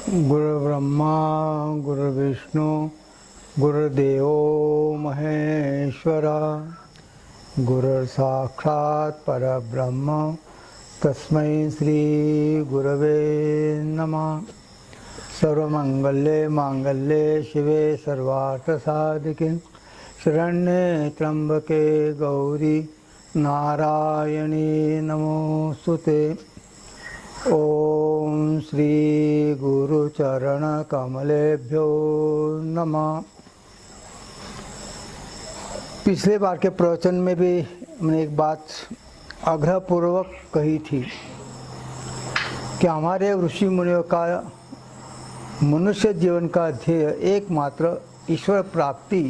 गुरु ब्रह्मा गुरु विष्णु गुरुदेव महेश्वरा गुरु साक्षात् परब्रह्म तस्मै श्री गुरवे नमः। सर्वमंगल्ये मांगल्ये शिवे सर्वार्थ साधिके शरण्ये त्र्यंबके गौरी नारायणी नमोस्तुते। ओम श्री गुरु चरण कमलेभ्यो नमः। पिछले बार के प्रवचन में भी मैंने एक बात आग्रहपूर्वक कही थी कि हमारे ऋषि मुनियों का मनुष्य जीवन का ध्येय एकमात्र ईश्वर प्राप्ति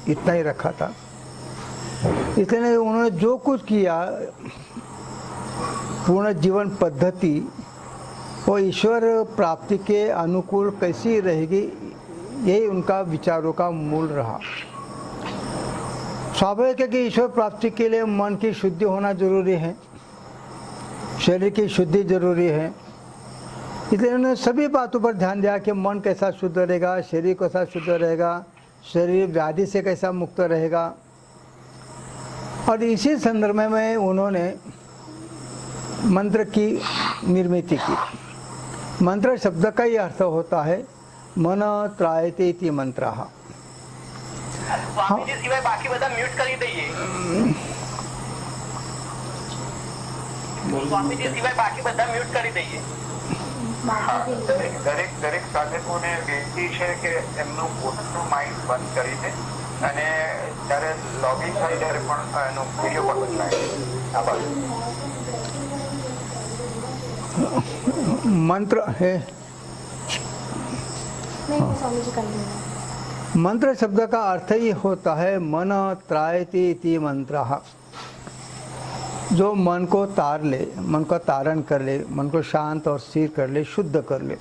इतना ही रखा था। इसलिए उन्होंने जो कुछ किया पूर्ण जीवन पद्धति वो ईश्वर प्राप्ति के अनुकूल कैसी रहेगी, यही उनका विचारों का मूल रहा। स्वाभाविक है कि ईश्वर प्राप्ति के लिए मन की शुद्धि होना जरूरी है, शरीर की शुद्धि जरूरी है। इसलिए उन्होंने सभी बातों पर ध्यान दिया कि मन कैसा शुद्ध रहेगा, शरीर कैसा शुद्ध रहेगा, शरीर व्याधि से कैसा मुक्त रहेगा। और इसी संदर्भ में उन्होंने मंत्र की निर्मित की। मंत्र शब्द का ही अर्थ होता है मन त्रायते इति मंत्रः। स्वामी जी सिवाय बाकी બધા म्यूट કરી દઈએ। स्वामी जी सिवाय बाकी બધા म्यूट કરી દઈએ। દરેક સાધકોને વિનંતી છે કે એમનું પોતાનું માઇન્ડ બંધ કરીને અને જ્યારે લોગિન થાય ત્યારે પણ એનો વિડીયો પણ બદલાય। આભાર। मंत्र है, मंत्र शब्द का अर्थ ही होता है मन त्रायति इति मंत्रः। जो मन को तार ले, मन को तारण कर ले, मन को शांत और स्थिर कर ले, शुद्ध कर ले।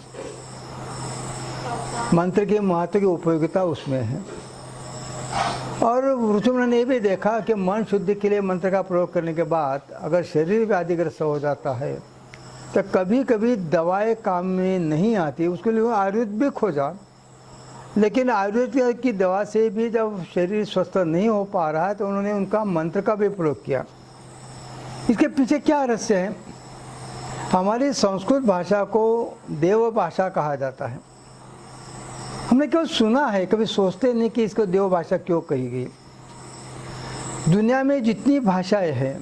मंत्र के महत्व की उपयोगिता उसमें है। और ऋषिमुनि ने भी देखा कि मन शुद्धि के लिए मंत्र का प्रयोग करने के बाद अगर शरीर व्याधिग्रस्त हो जाता है तो कभी कभी दवाएं काम में नहीं आती, उसके लिए आयुर्वेद भी खोजा। लेकिन आयुर्वेद की दवा से भी जब शरीर स्वस्थ नहीं हो पा रहा है तो उन्होंने उनका मंत्र का भी प्रयोग किया। इसके पीछे क्या रहस्य है? हमारी संस्कृत भाषा को देव भाषा कहा जाता है। हमने केवल सुना है, कभी सोचते नहीं कि इसको देव भाषा क्यों कही गई। दुनिया में जितनी भाषाएं हैं,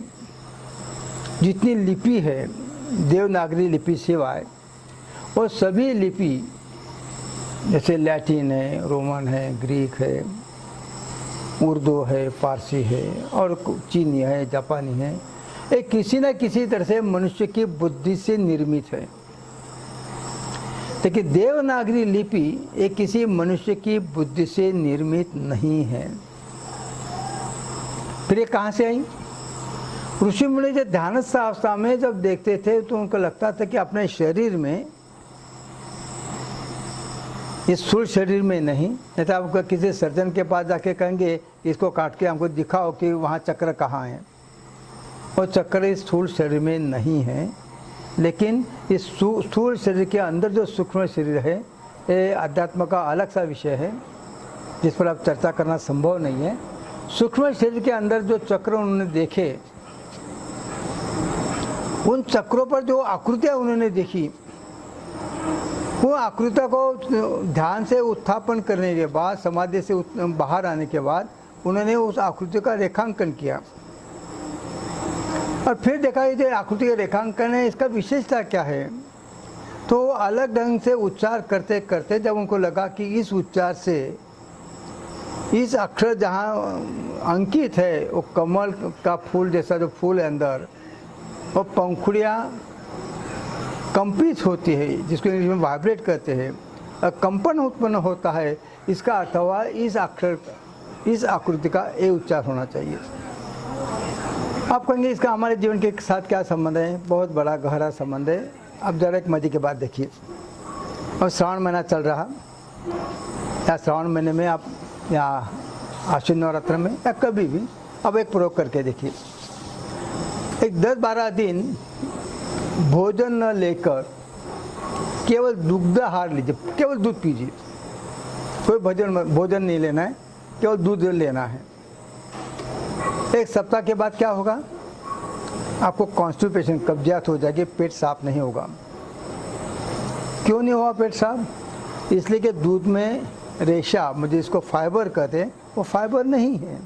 जितनी लिपि है, देवनागरी लिपि सिवाय वो सभी लिपि जैसे लैटिन है, रोमन है, ग्रीक है, उर्दू है, फारसी है और चीनी है, जापानी है, ये किसी न किसी तरह से मनुष्य की बुद्धि से निर्मित है। लेकिन देवनागरी लिपि ये किसी मनुष्य की बुद्धि से निर्मित नहीं है। फिर ये कहाँ से आई? ऋषि मुनि जो ध्यानस्थ अवस्था में जब देखते थे तो उनको लगता था कि अपने शरीर में, इस स्थूल शरीर में नहीं, तो आपको किसी सर्जन के पास जाके कहेंगे इसको काट के हमको दिखाओ कि वहाँ चक्र कहाँ है। और चक्र इस स्थूल शरीर में नहीं है, लेकिन इस स्थूल शरीर के अंदर जो सूक्ष्म शरीर है ये अध्यात्म का अलग सा विषय है जिस पर अब चर्चा करना संभव नहीं है। सूक्ष्म शरीर के अंदर जो चक्र उन्होंने देखे, उन चक्रों पर जो आकृतियाँ उन्होंने देखी, वो आकृतियों को ध्यान से उत्थापन करने के बाद, समाधि से बाहर आने के बाद उन्होंने उस आकृति का रेखांकन किया। और फिर देखा ये जो आकृति का रेखांकन है इसका विशेषता क्या है। तो अलग ढंग से उच्चार करते करते जब उनको लगा कि इस उच्चार से इस अक्षर जहाँ अंकित है वो कमल का फूल जैसा जो फूल है अंदर, वो पंखुड़ियाँ कंपित होती है, जिसको इंग्लिश में वाइब्रेट कहते हैं, कंपन उत्पन्न होता है। इसका अर्थ हुआ इस अक्षर, इस आकृति का ए उच्चार होना चाहिए। आप कहेंगे इसका हमारे जीवन के साथ क्या संबंध है? बहुत बड़ा गहरा संबंध है। अब जरा एक मजे की बात देखिए। अब श्रावण महीना चल रहा, या श्रावण महीने में आप या आश्विन नवरात्र में या कभी भी अब एक प्रयोग करके देखिए। एक 10-12 दिन भोजन न लेकर केवल दुग्ध आहार लीजिए, केवल दूध पीजिए, कोई भोजन नहीं लेना है, केवल दूध लेना है। 1 सप्ताह के बाद क्या होगा, आपको कॉन्स्टिपेशन, कब्जियत हो जाएगी, पेट साफ नहीं होगा। क्यों नहीं होगा पेट साफ? इसलिए कि दूध में रेशा, मुझे इसको फाइबर कहते हैं, वो फाइबर नहीं है।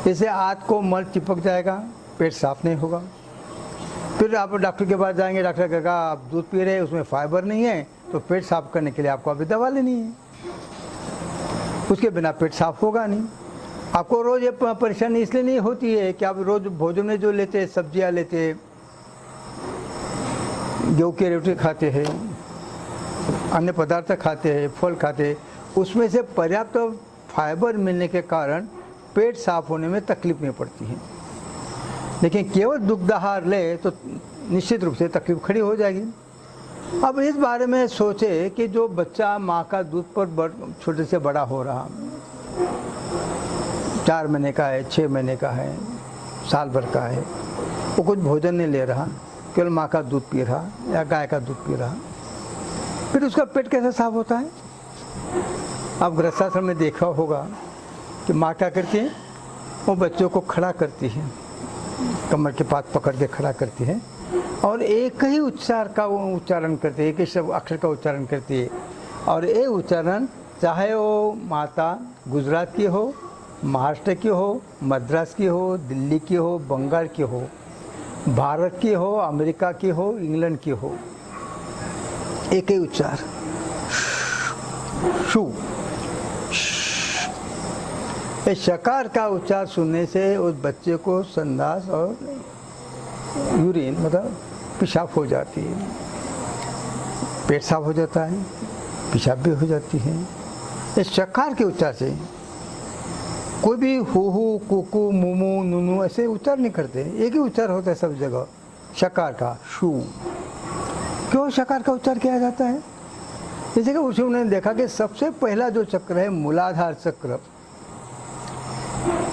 इससे आंत को मल चिपक जाएगा, पेट साफ नहीं होगा। फिर आप डॉक्टर के पास जाएंगे, डॉक्टर कहेगा आप दूध पी रहे हैं, उसमें फाइबर नहीं है, तो पेट साफ करने के लिए आपको अभी दवा लेनी है। उसके बिना पेट साफ होगा नहीं। आपको रोज़ ये परेशानी इसलिए नहीं होती है कि आप रोज़ भोजन में जो लेते हैं, सब्जियां लेते हैं, गेहूँ की रोटी खाते हैं, अन्य पदार्थ खाते हैं, फल खाते हैं, उसमें से पर्याप्त फाइबर मिलने के कारण पेट साफ होने में तकलीफ नहीं पड़ती है। लेकिन केवल दुग्धाहार ले तो निश्चित रूप से तकलीफ खड़ी हो जाएगी। अब इस बारे में सोचे कि जो बच्चा माँ का दूध पर छोटे से बड़ा हो रहा, 4 महीने का है, 6 महीने का है, साल भर का है, वो कुछ भोजन नहीं ले रहा, केवल माँ का दूध पी रहा या गाय का दूध पी रहा, फिर उसका पेट कैसे साफ होता है? आप गृहस्थाश्रम में देखा होगा कि माँ क्या करती है, वो बच्चों को खड़ा करती है, कमर के पास पकड़ के खड़ा करती है और एक ही उच्चार का वो उच्चारण करती है, एक ही शब्द अक्षर का उच्चारण करती है। और ये उच्चारण चाहे वो माता गुजरात की हो, महाराष्ट्र की हो, मद्रास की हो, दिल्ली की हो, बंगाल की हो, भारत की हो, अमेरिका की हो, इंग्लैंड की हो, एक ही उच्चार, शू। इस शकार का उच्चार सुनने से उस बच्चे को संडास और यूरिन मतलब पेशाब हो जाती है, पेट साफ हो जाता है, पेशाब भी हो जाती है। इस शकार के उच्चार से कोई भी हु कुकू मुमू नुनू ऐसे उच्चार नहीं करते, एक ही उच्चार होता है सब जगह, शकार का, शू। क्यों शकार का उच्चार किया जाता है? जैसे कि उन्होंने देखा कि सबसे पहला जो चक्र है मूलाधार चक्र,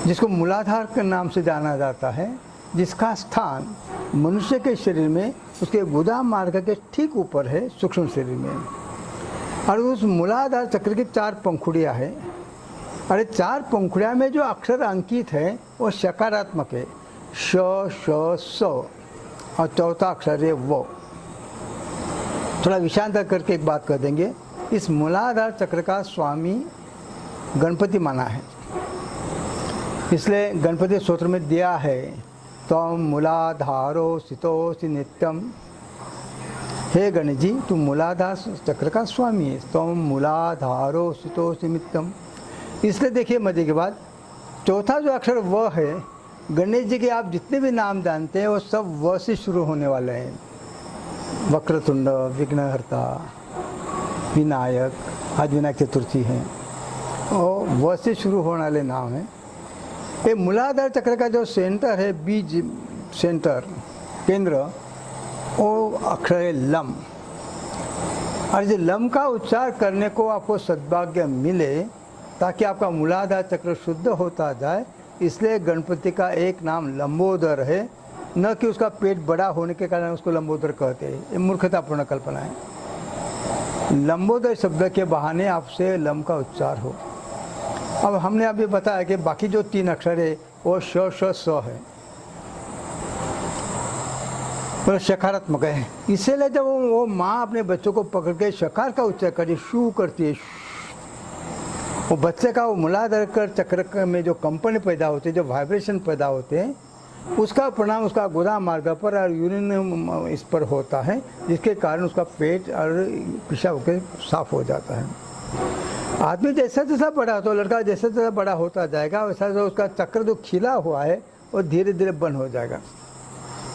जिसको मूलाधार के नाम से जाना जाता है, जिसका स्थान मनुष्य के शरीर में उसके गुदा मार्ग के ठीक ऊपर है, सूक्ष्म शरीर में। और उस मूलाधार चक्र की 4 पंखुड़ियाँ हैं, और 4 पंखुड़ियाँ में जो अक्षर अंकित है वो सकारात्मक है, श श स, और चौथा अक्षर है वो। थोड़ा विषांतर करके एक बात कर देंगे, इस मूलाधार चक्र का स्वामी गणपति माना है, इसलिए गणपति स्तोत्र में दिया है, त्वं मूलाधारो स्थितोऽसि नित्यम। हे गणेश जी, तुम मूलाधार चक्र का स्वामी है, त्वं मूलाधारो स्थितोऽसि नित्यम। इसलिए देखिए मजे की बात, चौथा जो अक्षर व है, गणेश जी के आप जितने भी नाम जानते हैं वो सब व से शुरू होने वाले हैं। वक्रतुंड, विघ्नहर्ता, विनायक, आज विनायक चतुर्थी है, और व से शुरू होने वाले नाम हैं। ये मूलाधार चक्र का जो सेंटर है, बीज सेंटर, केंद्र, वो अक्षर है लम। और इस लम का उच्चार करने को आपको सद्भाग्य मिले, ताकि आपका मूलाधार चक्र शुद्ध होता जाए, इसलिए गणपति का एक नाम लंबोदर है, न कि उसका पेट बड़ा होने के कारण उसको लंबोदर कहते हैं। ये मूर्खतापूर्ण कल्पना है। लंबोदर शब्द के बहाने आपसे लम का उच्चार हो। अब हमने अभी बताया कि बाकी जो 3 अक्षर है वो श श स है, वो सकारात्मक है। इसीलिए जब वो माँ अपने बच्चों को पकड़ के शकार का उच्चार करती, शू करती है, वो बच्चे का वो मूलाधार चक्र में जो कंपन पैदा होते हैं, जो वाइब्रेशन पैदा होते हैं, उसका परिणाम उसका गुदा मार्ग पर और यूरिन इस पर होता है, जिसके कारण उसका पेट और पेशाब होकर साफ हो जाता है। आदमी जैसा जैसा बड़ा होता है, लड़का जैसा जैसा बड़ा होता जाएगा, वैसा वैसा उसका चक्र जो खिला हुआ है वो धीरे धीरे बंद हो जाएगा।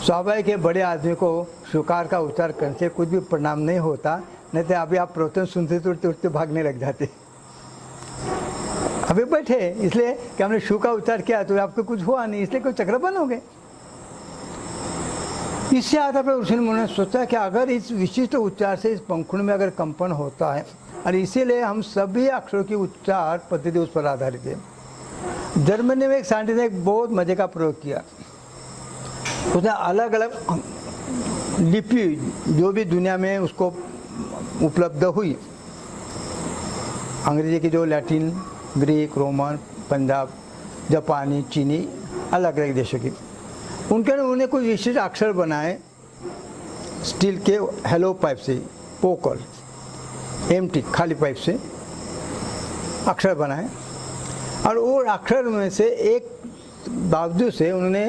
स्वाभाविक है, बड़े आदमी को शुकार का उच्चार करने से कुछ भी परिणाम नहीं होता, नहीं तो अभी आप प्रवचन सुनते उठते उठते भागने लग जाते। अभी बैठे इसलिए कि हमने शू का उच्चार किया तो आपको कुछ हुआ नहीं, इसलिए कोई चक्र बंद हो गए। इससे आधार पर उन्होंने सोचा कि अगर इस विशिष्ट उच्चार से इस पंखुड़ में अगर कंपन होता है, और इसीलिए हम सभी अक्षरों की उच्चार पद्धति उस पर आधारित है। जर्मनी में एक साइंटिस्ट ने एक बहुत मजे का प्रयोग किया। उसने अलग अलग लिपि जो भी दुनिया में उसको उपलब्ध हुई, अंग्रेजी की जो लैटिन, ग्रीक, रोमन, पंजाब, जापानी, चीनी, अलग अलग देशों की, उन्होंने कुछ विशिष्ट अक्षर बनाए स्टील के हेलो पाइप से, पोकल एम्प्टी खाली पाइप से अक्षर बनाए, और वो अक्षर में से एक बावजूद से उन्होंने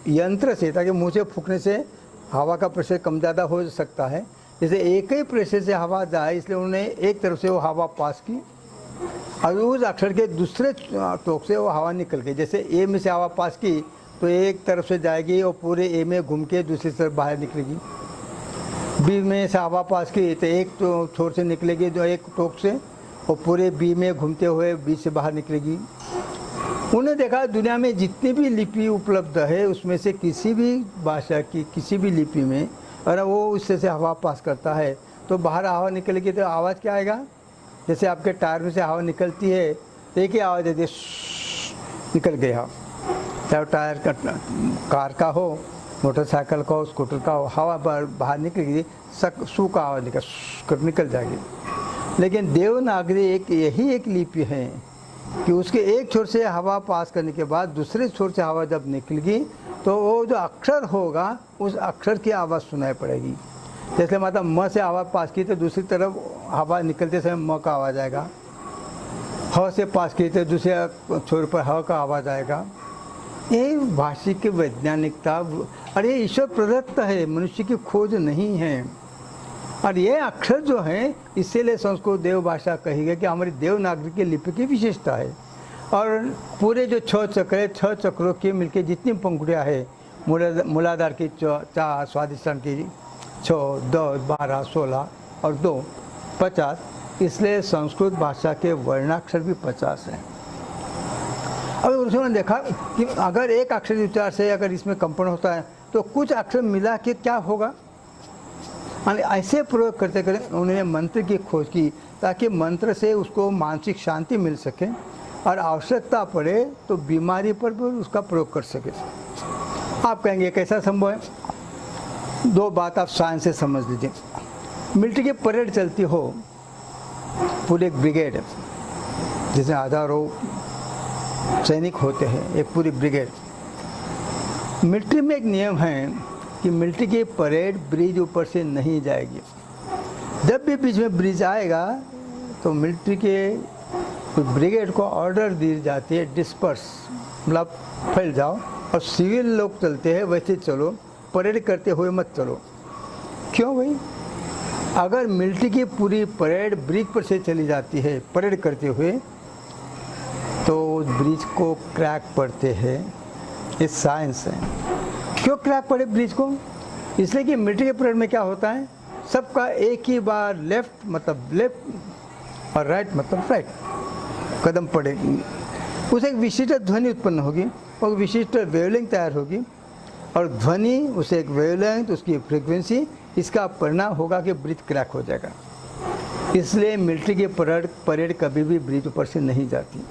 यंत्र से, ताकि मुंह से फूकने से हवा का प्रेशर कम ज़्यादा हो सकता है, जैसे एक ही प्रेशर से हवा जाए, इसलिए उन्होंने एक तरफ से वो हवा पास की और उस अक्षर के दूसरे टोक से वो हवा निकल गई। जैसे ए में से हवा पास की तो एक तरफ से जाएगी और पूरे ए में घूम के दूसरी तरफ बाहर निकलेगी। बी में से हवा पास की तो एक छोर से निकलेगी जो एक टोक से, और पूरे बी में घूमते हुए बी से बाहर निकलेगी। उन्होंने देखा दुनिया में जितनी भी लिपि उपलब्ध है उसमें से किसी भी भाषा की किसी भी लिपि में अगर वो उससे से हवा पास करता है तो बाहर हवा निकलेगी तो आवाज़ क्या आएगा? जैसे आपके टायर में से हवा निकलती है तो एक ही आवाज़ देती है, निकल गया। चाहे टायर का कार का हो, मोटरसाइकिल का हो, स्कूटर का हो, हवा बाहर निकलेगी, सू का आवाज़ निकल जाएगी। लेकिन देवनागरी यही एक लिपि है कि उसके एक छोर से हवा पास करने के बाद दूसरे छोर से हवा जब निकलेगी तो वो जो अक्षर होगा उस अक्षर की आवाज़ सुनाई पड़ेगी। जैसे मतलब म से हवा पास की तो दूसरी तरफ हवा निकलते समय म का आवाज़ आएगा, ह से पास की तो दूसरे छोर पर ह का आवाज़ आएगा। ये भाषिक वैज्ञानिकता और ये ईश्वर प्रदत्त है, मनुष्य की खोज नहीं है। और ये अक्षर जो हैं इसीलिए संस्कृत देव भाषा कही गई कि हमारी देवनागरी की लिपि की विशेषता है। और पूरे जो 6 चक्र है, 6 चक्रों की मिलके जितनी पंक्तियाँ है, मूलाधार की 4, स्वादिष्टान की 6, 10, 12, 16 और 2, 50, इसलिए संस्कृत भाषा के वर्णाक्षर भी 50 हैं। अब उन्होंने देखा कि अगर एक अक्षर उच्चार से अगर इसमें कंपन होता है तो कुछ अक्षर मिला के क्या होगा। ऐसे प्रयोग करते करते उन्होंने मंत्र की खोज की ताकि मंत्र से उसको मानसिक शांति मिल सके और आवश्यकता पड़े तो बीमारी पर भी उसका प्रयोग कर सके। आप कहेंगे कैसा संभव है? 2 बात आप साइंस से समझ लीजिए। मिलिट्री की परेड चलती हो, पूरे एक ब्रिगेड जिसमें हजारों सैनिक होते हैं, एक पूरी ब्रिगेड। मिलिट्री में एक नियम है कि मिलिट्री की परेड ब्रिज ऊपर से नहीं जाएगी। जब भी बीच में ब्रिज आएगा तो मिलिट्री के ब्रिगेड को ऑर्डर दी जाती है डिस्पर्स, मतलब फैल जाओ, और सिविल लोग चलते हैं वैसे चलो, परेड करते हुए मत चलो। क्यों भाई? अगर मिलिट्री की पूरी परेड ब्रिज पर से चली जाती है परेड करते हुए तो ब्रिज को क्रैक पड़ते हैं। ये साइंस है। क्यों क्रैक पड़े ब्रिज को? इसलिए कि मिलिट्री के परेड में क्या होता है, सबका एक ही बार लेफ्ट मतलब लेफ्ट और राइट मतलब राइट कदम पड़ेगी, उसे एक विशिष्ट ध्वनि उत्पन्न होगी और विशिष्ट वेवलेंथ तैयार होगी, और ध्वनि उसे एक वेवलेंथ उसकी फ्रीक्वेंसी, इसका परिणाम होगा कि ब्रिज क्रैक हो जाएगा। इसलिए मिलिट्री की परेड कभी भी ब्रिज ऊपर से नहीं जाती।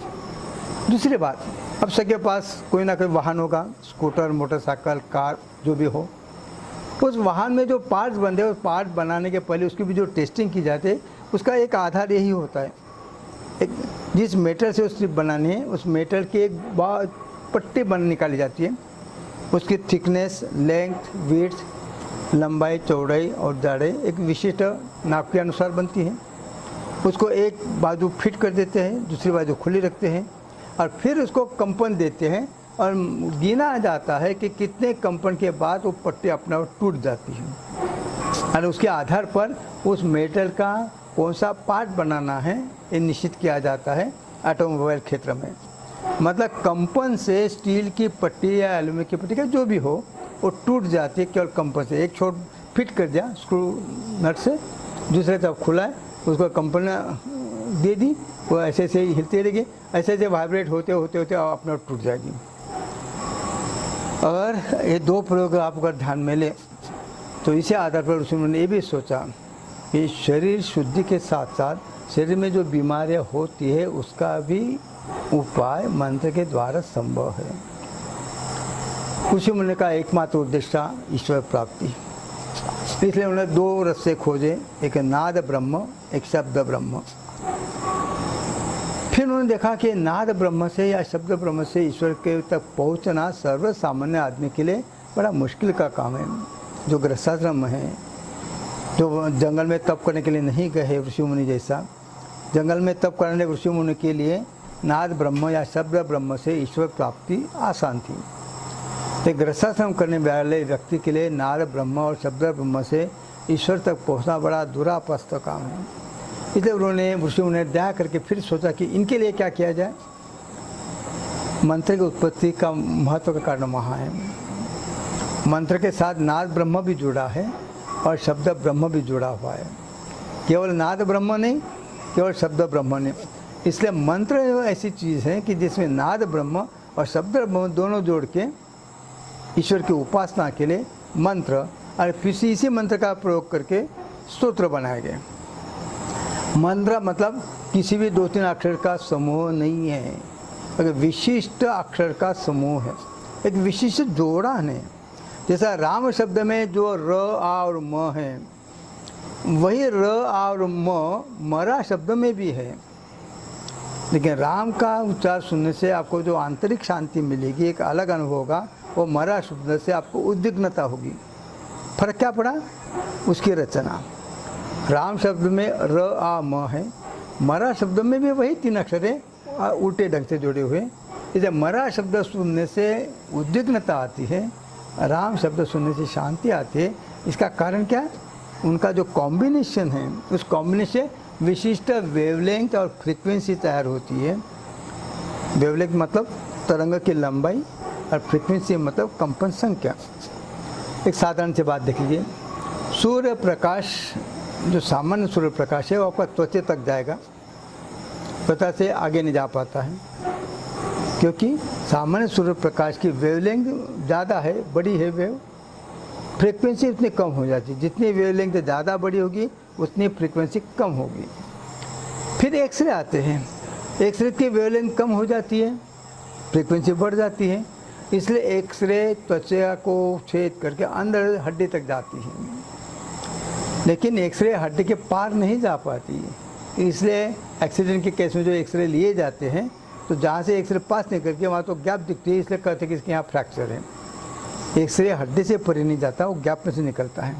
दूसरी बात, अब सबके पास कोई ना कोई वाहन होगा, स्कूटर, मोटरसाइकिल, कार, जो भी हो। उस वाहन में जो पार्ट्स बनते हैं उस पार्ट बनाने के पहले उसकी भी जो टेस्टिंग की जाती है उसका एक आधार यही होता है, एक जिस मेटल से उसकी बनानी है उस मेटल की एक पट्टी बन निकाली जाती है। उसकी थिकनेस, लेंथ, विड्थ, लंबाई, चौड़ाई और जाड़े एक विशिष्ट नाप के अनुसार बनती है। उसको एक बाजू फिट कर देते हैं, दूसरी बाजू खुली रखते हैं और फिर उसको कंपन देते हैं और गिना जाता है कि कितने कंपन के बाद वो पट्टी अपने आप टूट जाती है और उसके आधार पर उस मेटल का कौन सा पार्ट बनाना है ये निश्चित किया जाता है ऑटोमोबाइल क्षेत्र में। मतलब कंपन से स्टील की पट्टी या एल्यूमिनियम की पट्टी का जो भी हो वो टूट जाती है केवल कंपन से। एक छोट फिट कर दिया स्क्रू नट से, दूसरे तरफ खुला है, उसको कंपन दे दी, वो ऐसे ऐसे ही हिलती रहेगी, ऐसे ऐसे वाइब्रेट होते होते होते अपने आप टूट जाएगी। और ये 2 प्रयोग आप अगर ध्यान में लें तो इसी आधार पर उन्होंने ये भी सोचा कि शरीर शुद्धि के साथ साथ शरीर में जो बीमारियां होती है उसका भी उपाय मंत्र के द्वारा संभव है। ऋषि मुनि का एकमात्र उद्देश्य ईश्वर प्राप्ति। इसलिए उन्होंने दो रस्ते खोजे, एक नाद ब्रह्म, एक शब्द ब्रह्म। फिर उन्होंने देखा कि नाद ब्रह्म से या शब्द ब्रह्म से ईश्वर के तक पहुंचना सर्व सामान्य आदमी के लिए बड़ा मुश्किल का काम है। जो गृहस्थाश्रम है, जो जंगल में तप करने के लिए नहीं गए ऋषि मुनि जैसा, जंगल में तप करने ऋषि मुनि के लिए नाद ब्रह्म या शब्द ब्रह्म से ईश्वर प्राप्ति आसान थी। तो गृहस्थाश्रम करने वाले व्यक्ति के लिए नाद ब्रह्म और शब्द ब्रह्म से ईश्वर तक पहुंचना बड़ा दुरापस्त काम है। इसलिए उन्होंने ऋषि मुनि ने दया करके फिर सोचा कि इनके लिए क्या किया जाए। मंत्र की उत्पत्ति का महत्व का कारण वहाँ है। मंत्र के साथ नाद ब्रह्म भी जुड़ा है और शब्द ब्रह्म भी जुड़ा हुआ है, केवल नाद ब्रह्म नहीं, केवल शब्द ब्रह्म नहीं। इसलिए मंत्र ऐसी चीज़ है कि जिसमें नाद ब्रह्म और शब्द ब्रह्म दोनों जोड़ के ईश्वर की उपासना के लिए मंत्र और फिर इसी मंत्र का प्रयोग करके स्तोत्र बनाए गए। मंत्र मतलब किसी भी 2-3 अक्षर का समूह नहीं है, एक विशिष्ट अक्षर का समूह है, एक विशिष्ट जोड़न है। जैसा राम शब्द में जो र आ और म है, वही र आ और म मरा शब्द में भी है। लेकिन राम का उच्चार सुनने से आपको जो आंतरिक शांति मिलेगी, एक अलग अनुभव होगा, वो मरा शब्द से आपको उद्विग्नता होगी। फर्क क्या पड़ा? उसकी रचना। राम शब्द में र आ म है, मरा शब्द में भी वही 3 अक्षर है, उल्टे ढंग से जुड़े हुए। इसे मरा शब्द सुनने से उद्विग्नता आती है, राम शब्द सुनने से शांति आती है। इसका कारण क्या? उनका जो कॉम्बिनेशन है, उस कॉम्बिनेशन विशिष्ट वेवलेंथ और फ्रीक्वेंसी तैयार होती है। वेवलेंथ मतलब तरंग की लंबाई और फ्रीक्वेंसी मतलब कंपन संख्या। एक साधारण सी बात देख लीजिए, सूर्य प्रकाश जो सामान्य सूर्य प्रकाश है वो आपका त्वचा तक जाएगा, त्वचा से आगे नहीं जा पाता है, क्योंकि सामान्य सूर्य प्रकाश की वेवलेंथ ज़्यादा है, बड़ी है वेव, फ्रीक्वेंसी उतनी कम हो जाती है। जितनी वेवलेंथ ज़्यादा बड़ी होगी उतनी फ्रीक्वेंसी कम होगी। फिर एक्सरे आते हैं, एक्सरे की वेवलेंथ कम हो जाती है, फ्रीक्वेंसी बढ़ जाती है। इसलिए एक्सरे त्वचा को छेद करके अंदर हड्डी तक जाती है, लेकिन एक्सरे हड्डी के पार नहीं जा पाती है। इसलिए एक्सीडेंट के केस में जो एक्सरे लिए जाते हैं, तो जहाँ से एक्सरे पास निकल के वहाँ तो गैप दिखती है, इसलिए कहते हैं कि इसके यहाँ फ्रैक्चर है। एक्सरे हड्डी से परे नहीं जाता, वो गैप में से निकलता है।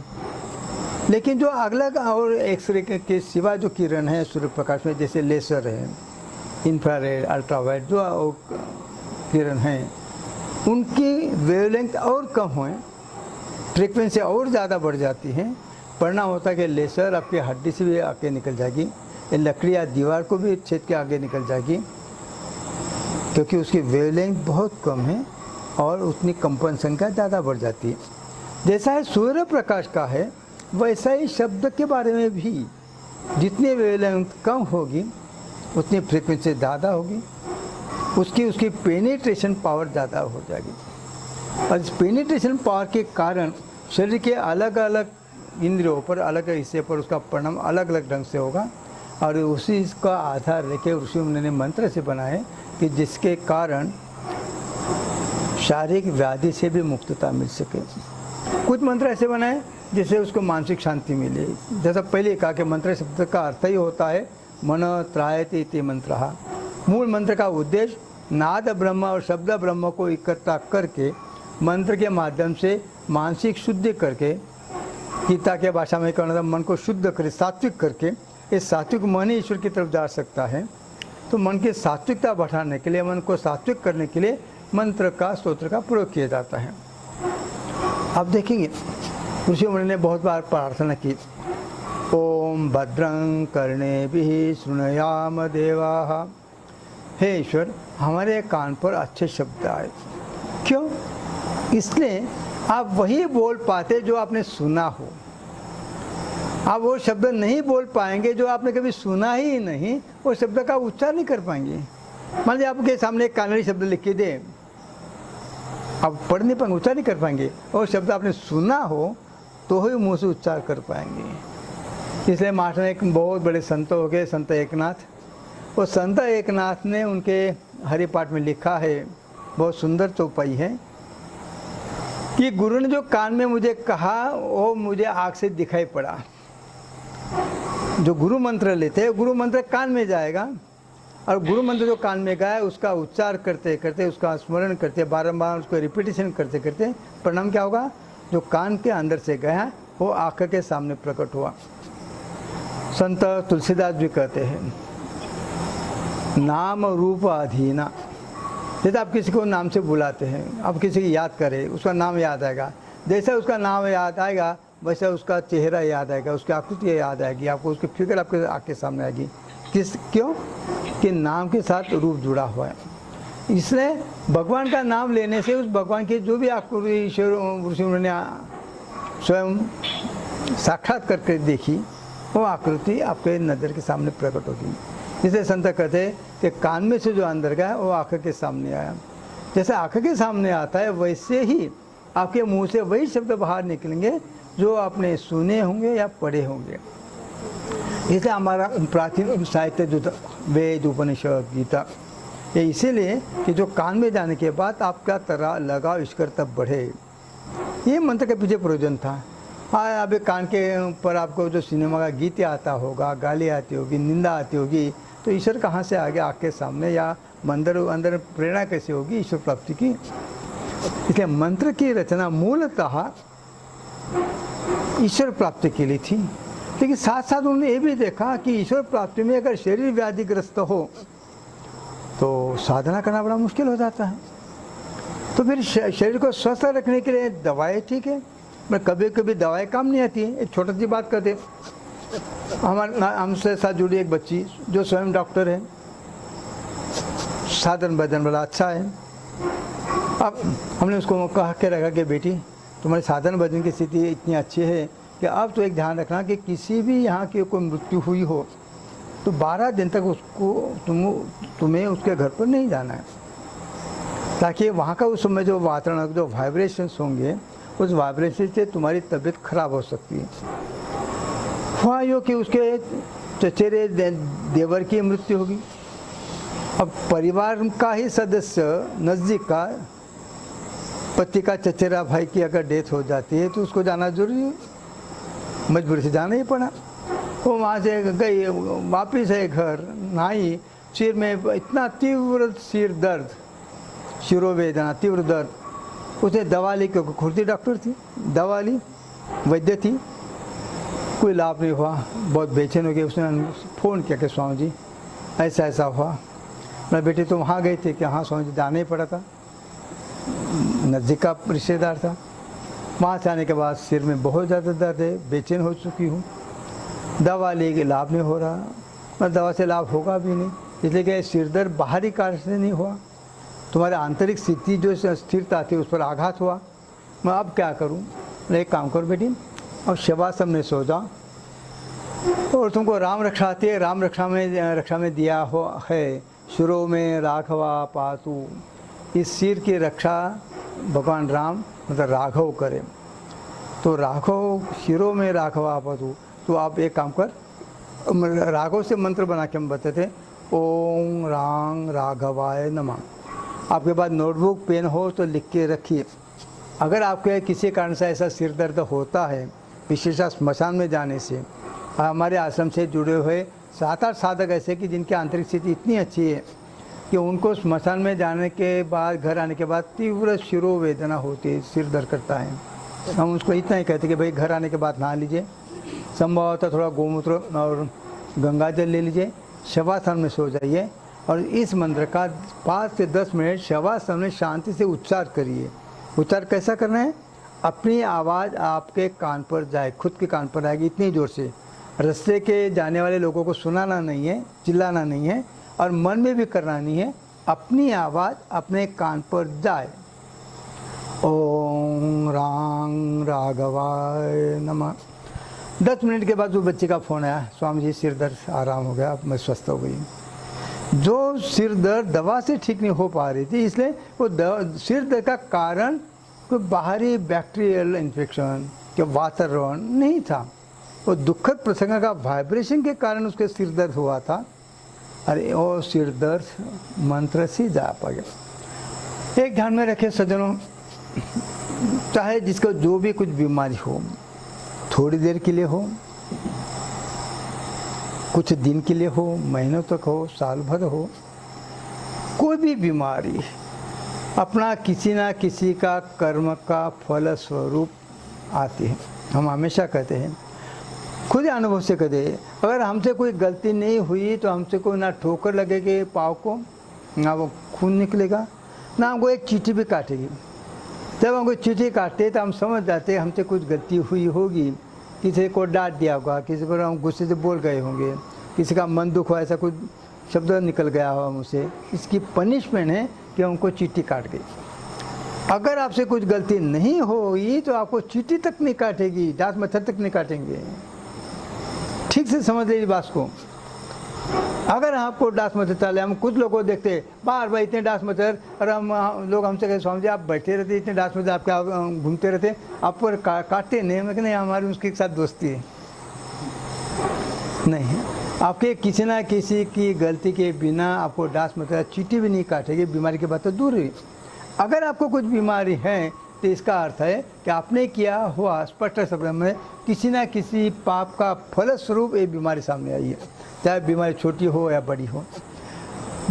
लेकिन जो अगला और एक्सरे के सिवा जो किरण है सूर्य प्रकाश में, जैसे लेसर है, इंफ्रारेड, अल्ट्रावायलेट जो किरण हैं, उनकी वेवलेंथ और कम हुए, फ्रीक्वेंसी और ज़्यादा बढ़ जाती है। परिणाम होता है कि लेसर आपकी हड्डी से भी आगे निकल जाएगी, लकड़ी या दीवार को भी छेद के आगे निकल जाएगी, क्योंकि उसकी वेवलेंथ बहुत कम है और उतनी कंपन संख्या ज़्यादा बढ़ जाती है। जैसा है सूर्य प्रकाश का है, वैसा ही शब्द के बारे में भी जितनी वेवलेंथ कम होगी उतनी फ्रीक्वेंसी ज़्यादा होगी, उसकी पेनिट्रेशन पावर ज़्यादा हो जाएगी। और इस पेनिट्रेशन पावर के कारण शरीर के अलग अलग इंद्रियों पर, अलग हिस्से पर उसका परिणाम अलग अलग ढंग से होगा। और उसी इसका आधार लेके ऋषि मुनि ने मंत्र से बनाए कि जिसके कारण शारीरिक व्याधि से भी मुक्तता मिल सके। कुछ मंत्र ऐसे बनाए जिससे उसको मानसिक शांति मिले। जैसा पहले कहा कि मंत्र शब्द का अर्थ ही होता है मन त्रायते इति मंत्रः। मूल मंत्र का उद्देश्य नाद ब्रह्म और शब्द ब्रह्म को इकट्ठा करके मंत्र के माध्यम से मानसिक शुद्धि करके, गीता के भाषा में कहना मन को शुद्ध करे, सात्विक करके। इस सात्विक मन ही ईश्वर की तरफ जा सकता है। तो मन की सात्विकता बढ़ाने के लिए, मन को सात्विक करने के लिए मंत्र का, स्तोत्र का प्रयोग किया जाता है। आप देखेंगे ऋषि मुनि ने बहुत बार प्रार्थना की, ओम भद्रं कर्णेभिः शृणुयाम देवाः। हे ईश्वर, हमारे कान पर अच्छे शब्द आए। क्यों? इसलिए आप वही बोल पाते जो आपने सुना हो। आप वो शब्द नहीं बोल पाएंगे जो आपने कभी सुना ही नहीं, वो शब्द का उच्चार नहीं कर पाएंगे। मान लीजिए आपके सामने एक कानड़ी शब्द लिख के दे, आप पढ़ नहीं पाएंगे, उच्चार नहीं कर पाएंगे। और शब्द आपने सुना हो तो ही मुँह से उच्चार कर पाएंगे। इसलिए मास्टर एक बहुत बड़े संत हो गए, संत एकनाथ। वो संत एकनाथ ने उनके हरिपाठ में लिखा है, बहुत सुंदर चौपाई है कि गुरु ने जो कान में मुझे कहा वो मुझे आँख से दिखाई पड़ा। जो गुरु मंत्र लेते हैं, गुरु मंत्र कान में जाएगा और गुरु मंत्र जो कान में गया उसका उच्चार करते करते, उसका स्मरण करते, बारंबार उसको रिपीटेशन करते करते परिणाम क्या होगा? जो कान के अंदर से गया वो आँख के सामने प्रकट हुआ। संत तुलसीदास भी कहते हैं, नाम रूप अधीना। जैसे आप किसी को नाम से बुलाते हैं, आप किसी की याद करें, उसका नाम याद आएगा, जैसे उसका नाम याद आएगा वैसे उसका चेहरा याद आएगा, उसकी आकृति याद आएगी, आपको उसकी फिगर आपके आँख के सामने आएगी। क्यों? कि नाम के साथ रूप जुड़ा हुआ है। इसलिए भगवान का नाम लेने से उस भगवान की जो भी आपको ईश्वर उन्होंने स्वयं साक्षात करके देखी वो आकृति आपके नज़र के सामने प्रकट होगी। जिसे संत कहते हैं कि कान में से जो अंदर गया वो आँख के सामने आया। जैसे आँख के सामने आता है वैसे ही आपके मुंह से वही शब्द बाहर निकलेंगे जो आपने सुने होंगे या पढ़े होंगे। इसलिए हमारा प्राचीन साहित्य जो वेद, उपनिषद, गीता, ये इसीलिए कि जो कान में जाने के बाद आपका तरह लगाव ईश्वर तब बढ़े, ये मंत्र के पीछे प्रयोजन था। हाँ, अभी कान के ऊपर आपको जो सिनेमा का गीत आता होगा, गाली आती होगी, निंदा आती होगी, तो ईश्वर कहाँ से आ गया आँख के सामने, या अंदर प्रेरणा कैसे होगी ईश्वर प्राप्ति की? इसलिए मंत्र की रचना मूलतः ईश्वर प्राप्ति के लिए थी, लेकिन साथ साथ उन्होंने ये भी देखा कि ईश्वर प्राप्ति में अगर शरीर व्याधिग्रस्त हो तो साधना करना बड़ा मुश्किल हो जाता है। तो फिर शरीर को स्वस्थ रखने के लिए दवाएं ठीक है, पर कभी कभी दवाएं काम नहीं आती है। एक छोटी सी बात कहते, हमसे साथ जुड़ी एक बच्ची जो स्वयं डॉक्टर है, साधन भजन बड़ा अच्छा है। अब हमने उसको कह के रखा कि बेटी तुम्हारी साधन भजन की स्थिति इतनी अच्छी है कि अब तो एक ध्यान रखना कि किसी भी यहाँ की कोई मृत्यु हुई हो तो 12 दिन तक उसको तुम्हें उसके घर पर नहीं जाना है, ताकि वहाँ का उस समय जो वातावरण, जो वाइब्रेशंस होंगे, उस वाइब्रेशन से तुम्हारी तबीयत खराब हो सकती है। हुआ यो कि उसके चचेरे देवर की मृत्यु होगी। अब परिवार का ही सदस्य नज़दीक का पति का चचेरा भाई की अगर डेथ हो जाती है तो उसको जाना जरूरी है, मजबूरी से जाना ही पड़ा। वो वहाँ से गई, वापिस है घर, नहाई, सिर में इतना तीव्र सिर दर्द, शिरोवेदना, तीव्र दर्द, उसने दवा ली, क्योंकि खुद डॉक्टर थी, दवा ली, वैद्य थी, कोई लाभ नहीं हुआ। बहुत बेचैन हो गए। उसने फ़ोन किया कि स्वामी जी ऐसा ऐसा हुआ। मैं बेटी तो वहाँ गई थी कि हाँ स्वामी जी, जाना ही पड़ा था, नज़दीक का रिश्तेदार था। वहाँ से आने के बाद सिर में बहुत ज़्यादा दर्द है, बेचैन हो चुकी हूँ, दवा लेके लाभ नहीं हो रहा, मैं दवा से लाभ होगा भी नहीं, इसलिए कि सिर दर्द बाहरी कारण से नहीं हुआ, तुम्हारे आंतरिक स्थिति जो स्थिरता थी उस पर आघात हुआ। मैं अब क्या करूँ? एक काम करो बेटी, अब शवासन में सो जाओ और तुमको राम रक्षा आती है, राम रक्षा में दिया हो है, शिरों में राघवा पातु, इस सिर की रक्षा भगवान राम मतलब राघव करे। तो राघव शिरों में राघवा पातु, तो आप एक काम कर, राघव से मंत्र बना के हम बताते, ओम रांग राघवाय नमः। आपके पास नोटबुक पेन हो तो लिख के रखिए। अगर आपके किसी कारण से ऐसा सिर दर्द होता है, विशेषतः स्मशान में जाने से, हमारे आश्रम से जुड़े हुए 7-8 साधक ऐसे कि जिनकी आंतरिक स्थिति इतनी अच्छी है कि उनको स्मशान में जाने के बाद, घर आने के बाद तीव्र शिरोवेदना होती है, सिर दर्द करता है। हम उसको इतना ही कहते कि भाई घर आने के बाद नहा लीजिए, संभवतः थोड़ा गोमूत्र और गंगा जल ले लीजिए, शवासन में सो जाइए और इस मंत्र का 5 से 10 मिनट शवासन में शांति से उच्चार करिए। उच्चार कैसा करना है? अपनी आवाज़ आपके कान पर जाए, खुद के कान पर आएगी इतनी ज़ोर से, रास्ते के जाने वाले लोगों को सुनाना नहीं है, चिल्लाना नहीं है और मन में भी करना नहीं है, अपनी आवाज़ अपने कान पर जाए। ओम रांग राघवाय नमः। 10 मिनट के बाद जो बच्चे का फ़ोन आया, स्वामी जी सिर दर्द आराम हो गया, अब मैं स्वस्थ हो गई। जो सिर दर्द दवा से ठीक नहीं हो पा रही थी, इसलिए वो सिर दर्द का कारण कोई बाहरी बैक्टीरियल इन्फेक्शन या वातावरण नहीं था, वो दुखद प्रसंग का वाइब्रेशन के कारण उसके सिर दर्द हुआ था। अरे वो सिर दर्द मंत्र से जा पा गया। एक ध्यान में रखे सज्जनों, चाहे जिसको जो भी कुछ बीमारी हो, थोड़ी देर के लिए हो, कुछ दिन के लिए हो, महीनों तक हो, साल भर हो, कोई भी बीमारी अपना किसी ना किसी का कर्म का फल स्वरूप आती है। हम हमेशा कहते हैं, खुद अनुभव से कहते हैं, अगर हमसे कोई गलती नहीं हुई तो हमसे कोई ना ठोकर लगेगी पाँव को, ना वो खून निकलेगा, ना हमको एक चींटी भी काटेगी। जब हमको चींटी काटते तो हम समझ जाते हैं हमसे कुछ गलती हुई होगी, किसी को डांट दिया होगा, किसी को हम गुस्से से बोल गए होंगे, किसी का मन दुख हुआ, ऐसा कुछ शब्द निकल गया हो मुझसे, इसकी पनिशमेंट है कि हमको चींटी काट गई। अगर आपसे कुछ गलती नहीं हुई तो आपको चींटी तक नहीं काटेगी, दांत मच्छर तक नहीं काटेंगे। ठीक से समझ लीजिए बात को। अगर आपको डांस मच्छर चले, हम कुछ लोगों को देखते हैं बार बार इतने डांस मच्छर, और हम लोग हमसे कहते स्वामी जी आप बैठे रहते इतने डांस मच्छर आपके घूमते रहते, आप पर काटते नहीं। मैं नहीं, हमारी उसके साथ दोस्ती है। नहीं, आपके किसी ना किसी की गलती के बिना आपको डांस मच्छर चींटी भी नहीं काटेगी, बीमारी की बात तो दूर हुई। अगर आपको कुछ बीमारी है तो इसका अर्थ है कि आपने किया हुआ स्पष्ट शब्द में किसी ना किसी पाप का फलस्वरूप ये बीमारी सामने आई है, चाहे बीमारी छोटी हो या बड़ी हो।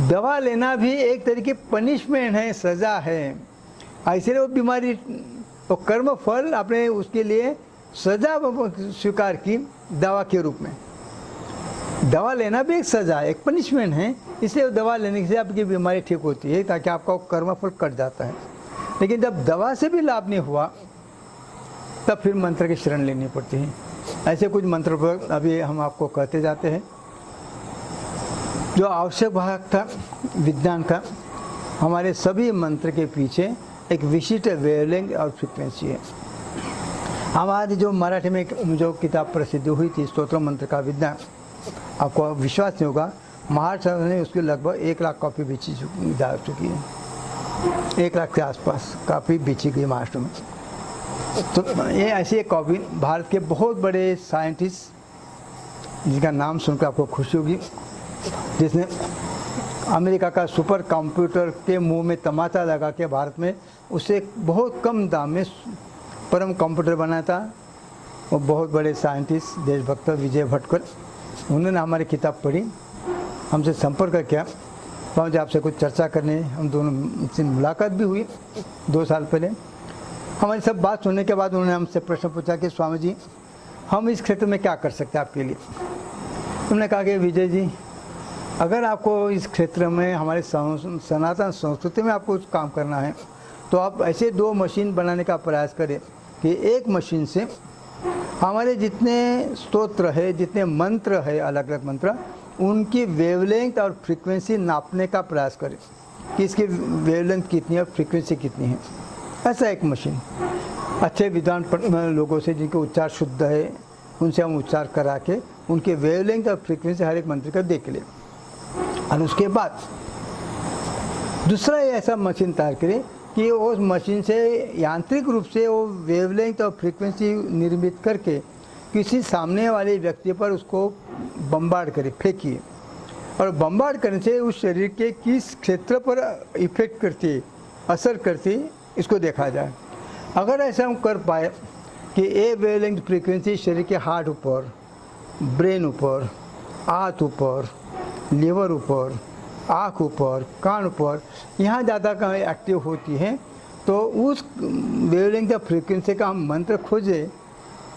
दवा लेना भी एक तरीके पनिशमेंट है, सज़ा है। ऐसे वो बीमारी वो कर्म फल आपने उसके लिए सज़ा स्वीकार की दवा के रूप में। दवा लेना भी एक सज़ा, एक पनिशमेंट है, इसलिए दवा लेने से आपकी बीमारी ठीक होती है, ताकि आपका कर्म फल कट जाता है। लेकिन जब दवा से भी लाभ नहीं हुआ तब फिर मंत्र की शरण लेनी पड़ती है। ऐसे कुछ मंत्र पर अभी हम आपको कहते जाते हैं। जो आवश्यक भाग था विज्ञान का, हमारे सभी मंत्र के पीछे एक विशिष्ट वेवलेंथ और फ्रीक्वेंसी है। हमारी जो मराठी में जो किताब प्रसिद्ध हुई थी स्तोत्र मंत्र का विज्ञान, आपको विश्वास नहीं होगा, महाराष्ट्र ने उसकी लगभग 1 लाख कॉपी बेची जा चुकी है। 1 लाख के आसपास कॉपी बेची गई महाराष्ट्र में। तो ये ऐसी एक कॉपी भारत के बहुत बड़े साइंटिस्ट, जिनका नाम सुनकर आपको खुशी होगी, जिसने अमेरिका का सुपर कंप्यूटर के मुंह में तमाचा लगा के भारत में उसे बहुत कम दाम में परम कंप्यूटर बनाया था। वो बहुत बड़े साइंटिस्ट देशभक्त विजय भटकर, उन्होंने हमारी किताब पढ़ी, हमसे संपर्क किया, पहुँचे आपसे कुछ चर्चा करने। हम दोनों से मुलाकात भी हुई 2 साल पहले। हमारी सब बात सुनने के बाद उन्होंने हमसे प्रश्न पूछा कि स्वामी जी हम इस क्षेत्र में क्या कर सकते हैं आपके लिए। उन्होंने कहा कि विजय जी, अगर आपको इस क्षेत्र में हमारे सनातन संस्कृति में आपको कुछ काम करना है तो आप ऐसे 2 मशीन बनाने का प्रयास करें कि एक मशीन से हमारे जितने स्तोत्र है, जितने मंत्र है, अलग अलग मंत्र, उनकी वेवलेंथ और फ्रीक्वेंसी नापने का प्रयास करें कि इसकी वेवलेंथ कितनी है और फ्रीक्वेंसी कितनी है। ऐसा एक मशीन अच्छे विद्वान लोगों से जिनके उच्चार शुद्ध है, उनसे हम उच्चार करा के उनके वेवलेंथ और फ्रीक्वेंसी हर एक मंत्र का देख लें। और उसके बाद दूसरा ऐसा मशीन तैयार करें कि उस मशीन से यांत्रिक रूप से वो वेवलेंथ और फ्रीक्वेंसी निर्मित करके किसी सामने वाले व्यक्ति पर उसको बम्बार्ड करे, फेंकिए, और बम्बार्ड करने से उस शरीर के किस क्षेत्र पर इफेक्ट करती, असर करती, इसको देखा जाए। अगर ऐसा हम कर पाए कि ए वेवलेंथ फ्रीक्वेंसी शरीर के हार्ट ऊपर, ब्रेन ऊपर, हाथ ऊपर, लीवर ऊपर, आँख ऊपर, कान ऊपर, यहाँ ज़्यादा का एक्टिव होती है, तो उस वेवलेंथ या फ्रीक्वेंसी का हम मंत्र खोजें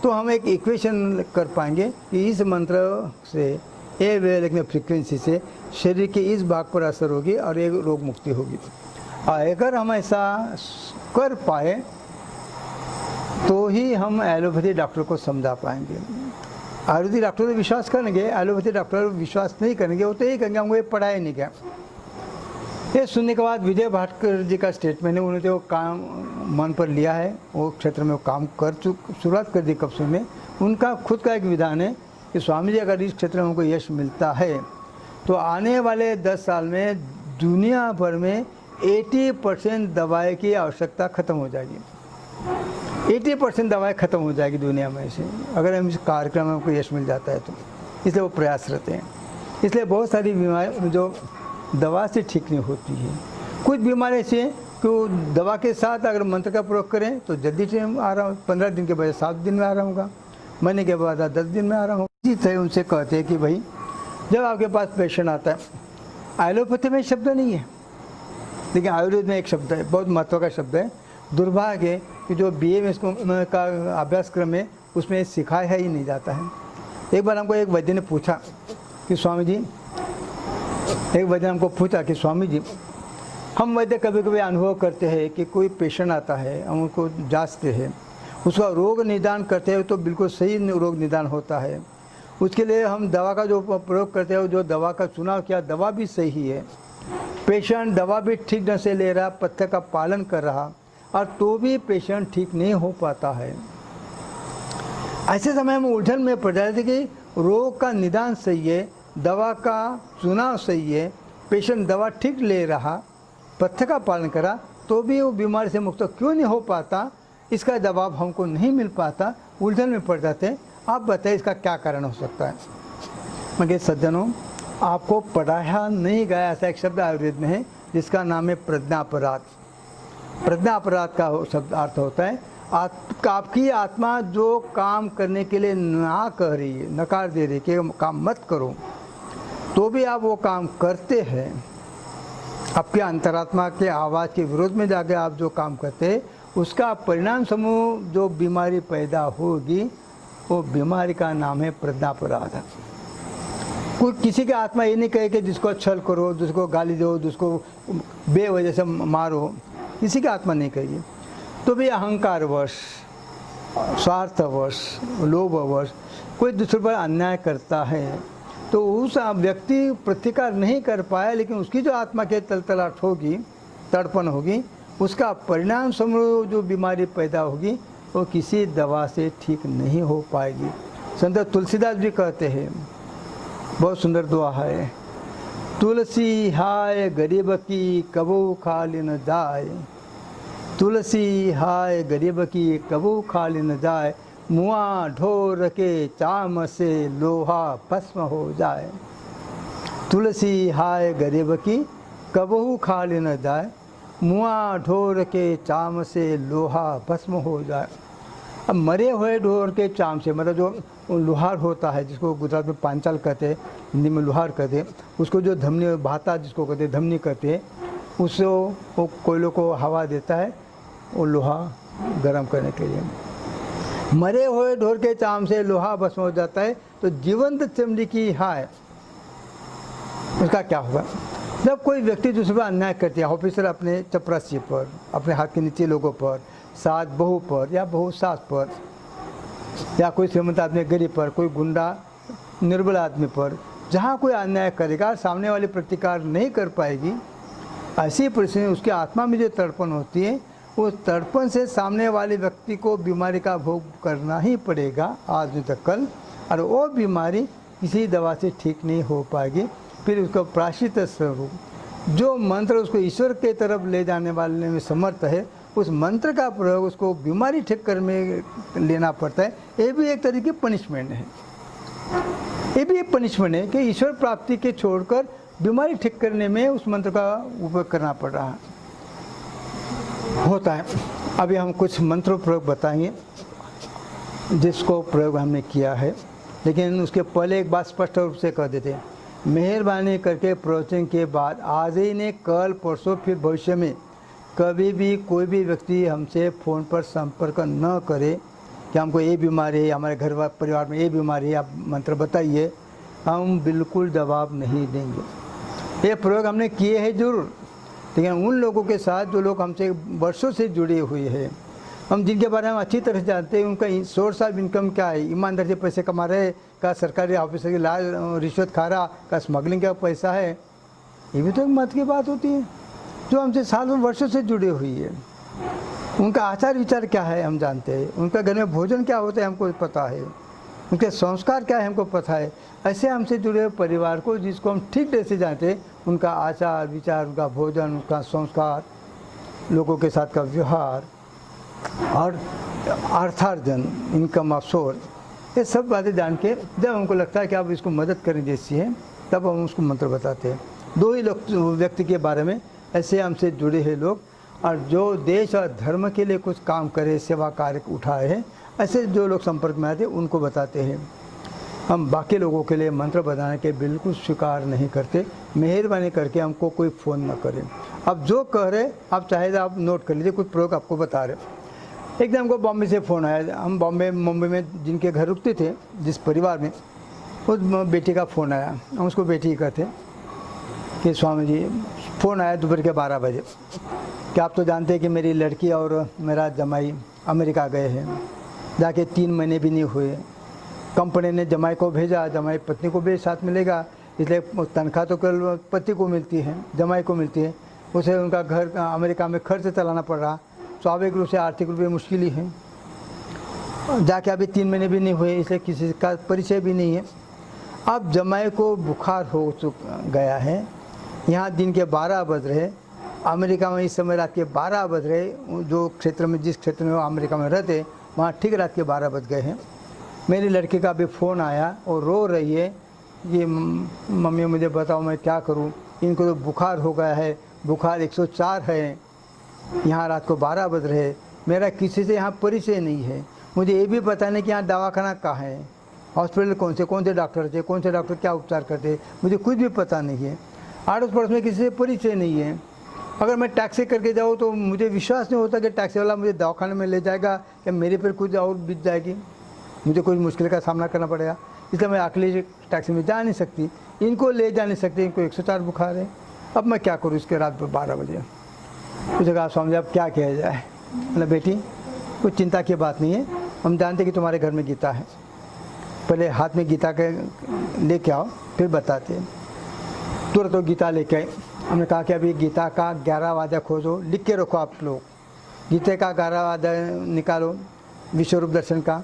तो हम एक इक्वेशन कर पाएंगे कि इस मंत्र से ए वेवलेंथ फ्रीक्वेंसी से शरीर के इस भाग पर असर होगी और एक रोग मुक्ति होगी। और अगर हम ऐसा कर पाए तो ही हम एलोपैथी डॉक्टर को समझा पाएंगे। आयुर्वेदिक डॉक्टर तो विश्वास करेंगे, एलोपैथी डॉक्टर विश्वास नहीं करेंगे, वो तो यही कहेंगे हमको ये पढ़ाया नहीं गया। ये सुनने के बाद विजय भाटकर जी का स्टेटमेंट है, उन्होंने वो काम मन पर लिया है, वो क्षेत्र में वो काम कर शुरुआत कर दी कब में। उनका खुद का एक विधान है कि स्वामी जी अगर इस क्षेत्र में हमको यश मिलता है तो आने वाले 10 साल में दुनिया भर में 80% दवाई की आवश्यकता खत्म हो जाएगी। 80% दवाई खत्म हो जाएगी दुनिया में से, अगर हम इस कार्यक्रम में हमको यश मिल जाता है तो। इसलिए वो प्रयास रहते हैं। इसलिए बहुत सारी बीमारी जो दवा से ठीक नहीं होती है, कुछ बीमारी से कि वो दवा के साथ अगर मंत्र का प्रयोग करें तो जल्दी से आराम, 15 दिन के बजाय 7 दिन में आराम होगा, महीने के बाद 10 दिन में आराम होगा। इसी तरह उनसे कहते हैं कि भाई जब आपके पास पेशेंट आता है, एलोपैथी में शब्द नहीं है लेकिन आयुर्वेद में एक शब्द है, बहुत महत्व का शब्द है। दुर्भाग्य है कि जो BA में इसको का अभ्यासक्रम है उसमें सिखाया ही नहीं जाता है। एक बार हमको एक वैद्य ने पूछा कि स्वामी जी, हम वैद्य कभी कभी अनुभव करते हैं कि कोई पेशेंट आता है, हम उनको जांचते हैं, उसका रोग निदान करते हैं तो बिल्कुल सही रोग निदान होता है। उसके लिए हम दवा का जो प्रयोग करते हैं, जो दवा का चुनाव किया, दवा भी सही है, पेशेंट दवा भी ठीक ढंग से ले रहा, पथ्य का पालन कर रहा, और तो भी पेशेंट ठीक नहीं हो पाता है। ऐसे समय हम उलझन में पड़ जाते थे कि रोग का निदान सही है, दवा का चुनाव सही है, पेशेंट दवा ठीक ले रहा, पथ्य का पालन करा, तो भी वो बीमारी से मुक्त क्यों नहीं हो पाता, इसका जवाब हमको नहीं मिल पाता, उलझन में पड़ जाते। आप बताइए इसका क्या कारण हो सकता है। मगर सज्जनों, आपको पढ़ाया नहीं गया ऐसा एक शब्द आयुर्वेद में है जिसका नाम है प्रज्ञापराध। प्रज्ञापराध का शब्द अर्थ होता है आपकी आत्मा जो काम करने के लिए ना कह रही है, नकार दे रही है कि काम मत करो, तो भी आप वो काम करते हैं। आपके अंतरात्मा के आवाज़ के विरोध में जाकर आप जो काम करते हैं, उसका परिणाम समूह जो बीमारी पैदा होगी, वो बीमारी का नाम है प्रज्ञापराध। कोई किसी की आत्मा ये नहीं कहे कि जिसको छल करो, जिसको गाली दो, जिसको बेवजह से मारो, किसी की आत्मा नहीं कहेगी। तो भी अहंकारवश, स्वार्थवश, लोभवश कोई दूसरे पर अन्याय करता है तो उस व्यक्ति प्रतिकार नहीं कर पाया, लेकिन उसकी जो आत्मा के तलतलाहट होगी, तड़पन होगी, उसका परिणाम समूह जो बीमारी पैदा होगी वो किसी दवा से ठीक नहीं हो पाएगी। संत तुलसीदास भी कहते हैं, बहुत सुंदर दुआ है, तुलसी हाय गरीब की कबू खाली न जाए, तुलसी हाय गरीब की कबू खाली न जाए, मुआ ढोर के चाम से लोहा भस्म हो जाए। तुलसी हाय गरीब की कबहू खाली न जाए, मुआ ढोर के चाम से लोहा भस्म हो जाए। अब मरे हुए ढोर के चाम से, मतलब जो लोहार होता है, जिसको गुजरात में पांचाल कहते हैं, हिंदी में लोहार कहते हैं, उसको जो धमनी भाता जिसको कहते हैं, धमनी कहते हैं, उससे वो कोयलों को हवा देता है, वो लोहा गर्म करने के लिए। मरे हुए ढोर के चाम से लोहा भस्म हो जाता है, तो जीवंत चमड़ी की हाय, उसका क्या होगा। जब कोई व्यक्ति दूसरे पर अन्याय करते हैं, ऑफिसर अपने चपरासी पर, अपने हाथ के नीचे लोगों पर, सास बहू पर या बहू सास पर, या कोई श्रीमंत आदमी गरीब पर, कोई गुंडा निर्बल आदमी पर, जहाँ कोई अन्याय करेगा, सामने वाली प्रतिकार नहीं कर पाएगी, ऐसी परिस्थिति उसकी आत्मा में जो तड़पन होती है, उस तड़पन से सामने वाले व्यक्ति को बीमारी का भोग करना ही पड़ेगा आज नहीं तो कल, और वो बीमारी किसी दवा से ठीक नहीं हो पाएगी। फिर उसका प्रायश्चित स्वरूप जो मंत्र उसको ईश्वर के तरफ ले जाने वाले में समर्थ है, उस मंत्र का प्रयोग उसको बीमारी ठीक करने में लेना पड़ता है। ये भी एक तरीके की पनिशमेंट है, ये भी एक पनिशमेंट है कि ईश्वर प्राप्ति के छोड़कर बीमारी ठीक करने में उस मंत्र का उपयोग करना पड़ रहा होता है। अभी हम कुछ मंत्र प्रयोग बताएंगे जिसको प्रयोग हमने किया है, लेकिन उसके पहले एक बात स्पष्ट रूप से कह देते हैं, मेहरबानी करके प्रवचन के बाद आज ही ने, कल परसों, फिर भविष्य में कभी भी कोई भी व्यक्ति हमसे फ़ोन पर संपर्क न करे कि हमको ये बीमारी है, हमारे घर परिवार में ये बीमारी है, आप मंत्र बताइए, हम बिल्कुल जवाब नहीं देंगे। ये प्रयोग हमने किए हैं जरूर, लेकिन उन लोगों के साथ जो लोग हमसे वर्षों से जुड़े हुए हैं, हम जिनके बारे में अच्छी तरह से जानते हैं, उनका सोर्स ऑफ इनकम क्या है, ईमानदारी से पैसे कमा रहे, का सरकारी ऑफिसर की लाल रिश्वत खा रहा, का स्मगलिंग का पैसा है, ये भी तो मत की बात होती है। जो हमसे सालों वर्षों से जुड़े हुई है, उनका आचार विचार क्या है हम जानते हैं, उनका घर में भोजन क्या होता है हमको पता है, उनके संस्कार क्या है हमको पता है। ऐसे हमसे जुड़े हुए परिवार को, जिसको हम ठीक तरह से जानते हैं, उनका आचार विचार, उनका भोजन, उनका संस्कार, लोगों के साथ का व्यवहार और अर्थार्जन, इनकम ऑफ सोर्स, ये सब बातें जान के जब हमको लगता है कि आप इसको मदद करने जैसी है, तब हम उसको मंत्र बताते हैं। दो ही व्यक्ति के बारे में ऐसे हमसे जुड़े हैं लोग, और जो देश और धर्म के लिए कुछ काम करे, सेवा कार्य उठाए हैं, ऐसे जो लोग संपर्क में आते हैं उनको बताते हैं। हम बाकी लोगों के लिए मंत्र बताने के बिल्कुल स्वीकार नहीं करते। मेहरबानी करके हमको कोई फ़ोन न करें। अब जो कह रहे आप चाहे आप नोट कर लीजिए, कुछ प्रयोग आपको बता रहे। एक दिन हमको बॉम्बे से फ़ोन आया। हम मुंबई में जिनके घर रुकते थे, जिस परिवार में, उस बेटी का फ़ोन आया। हम उसको बेटी कहते कि स्वामी जी फ़ोन आया दोपहर के 12 बजे कि आप तो जानते हैं कि मेरी लड़की और मेरा जमाई अमेरिका गए हैं, जाके 3 महीने भी नहीं हुए। कंपनी ने जमाई को भेजा, जमाई पत्नी को भी साथ मिलेगा, इसलिए तनख्वाह तो केवल पति को मिलती है, जमाई को मिलती है। उसे उनका घर अमेरिका में खर्च चलाना पड़ रहा। स्वाभाविक रूप से आर्थिक रूप से मुश्किल ही है। जाके अभी 3 महीने भी नहीं हुए, इसलिए किसी का परिचय भी नहीं है। अब जमाई को बुखार हो गया है। यहाँ दिन के 12 बज रहे, अमेरिका में इस समय रात के 12 बज रहे। जो क्षेत्र में, जिस क्षेत्र में वो अमेरिका में रहते, वहाँ ठीक रात के 12 बज गए हैं। मेरी लड़की का भी फ़ोन आया और रो रही है, ये मम्मी मुझे बताओ मैं क्या करूं, इनको तो बुखार हो गया है, बुखार 104 है, यहाँ रात को 12 बज रहे, मेरा किसी से यहाँ परिचय नहीं है, मुझे ये भी पता नहीं कि यहाँ दवाखाना कहाँ है, हॉस्पिटल कौन से डॉक्टर थे, कौन से डॉक्टर क्या उपचार करते, मुझे कुछ भी पता नहीं है। आड़ोस पड़ोस में किसी से परिचय नहीं है। अगर मैं टैक्सी करके जाऊँ तो मुझे विश्वास नहीं होता कि टैक्सी वाला मुझे दवाखाने में ले जाएगा या मेरे पर कुछ और बीत जाएगी, मुझे कोई मुश्किल का सामना करना पड़ेगा। इसलिए मैं अकेले टैक्सी में जा नहीं सकती, इनको ले जा नहीं सकती, इनको 104 बुखार है। अब मैं क्या करूँ इसके रात 12 बजे। मुझे कहा स्वामी अब क्या किया जाए। मतलब बेटी कुछ चिंता की बात नहीं है, हम जानते कि तुम्हारे घर में गीता है, पहले हाथ में गीता के लेके आओ फिर बताते हैं। तुरंत तो गीता लेके आए। हमने कहा कि अभी गीता का 11वां अध्याय खोजो, लिख के रखो आप लोग। गीता का 11वां अध्याय निकालो, विश्वरूप दर्शन का,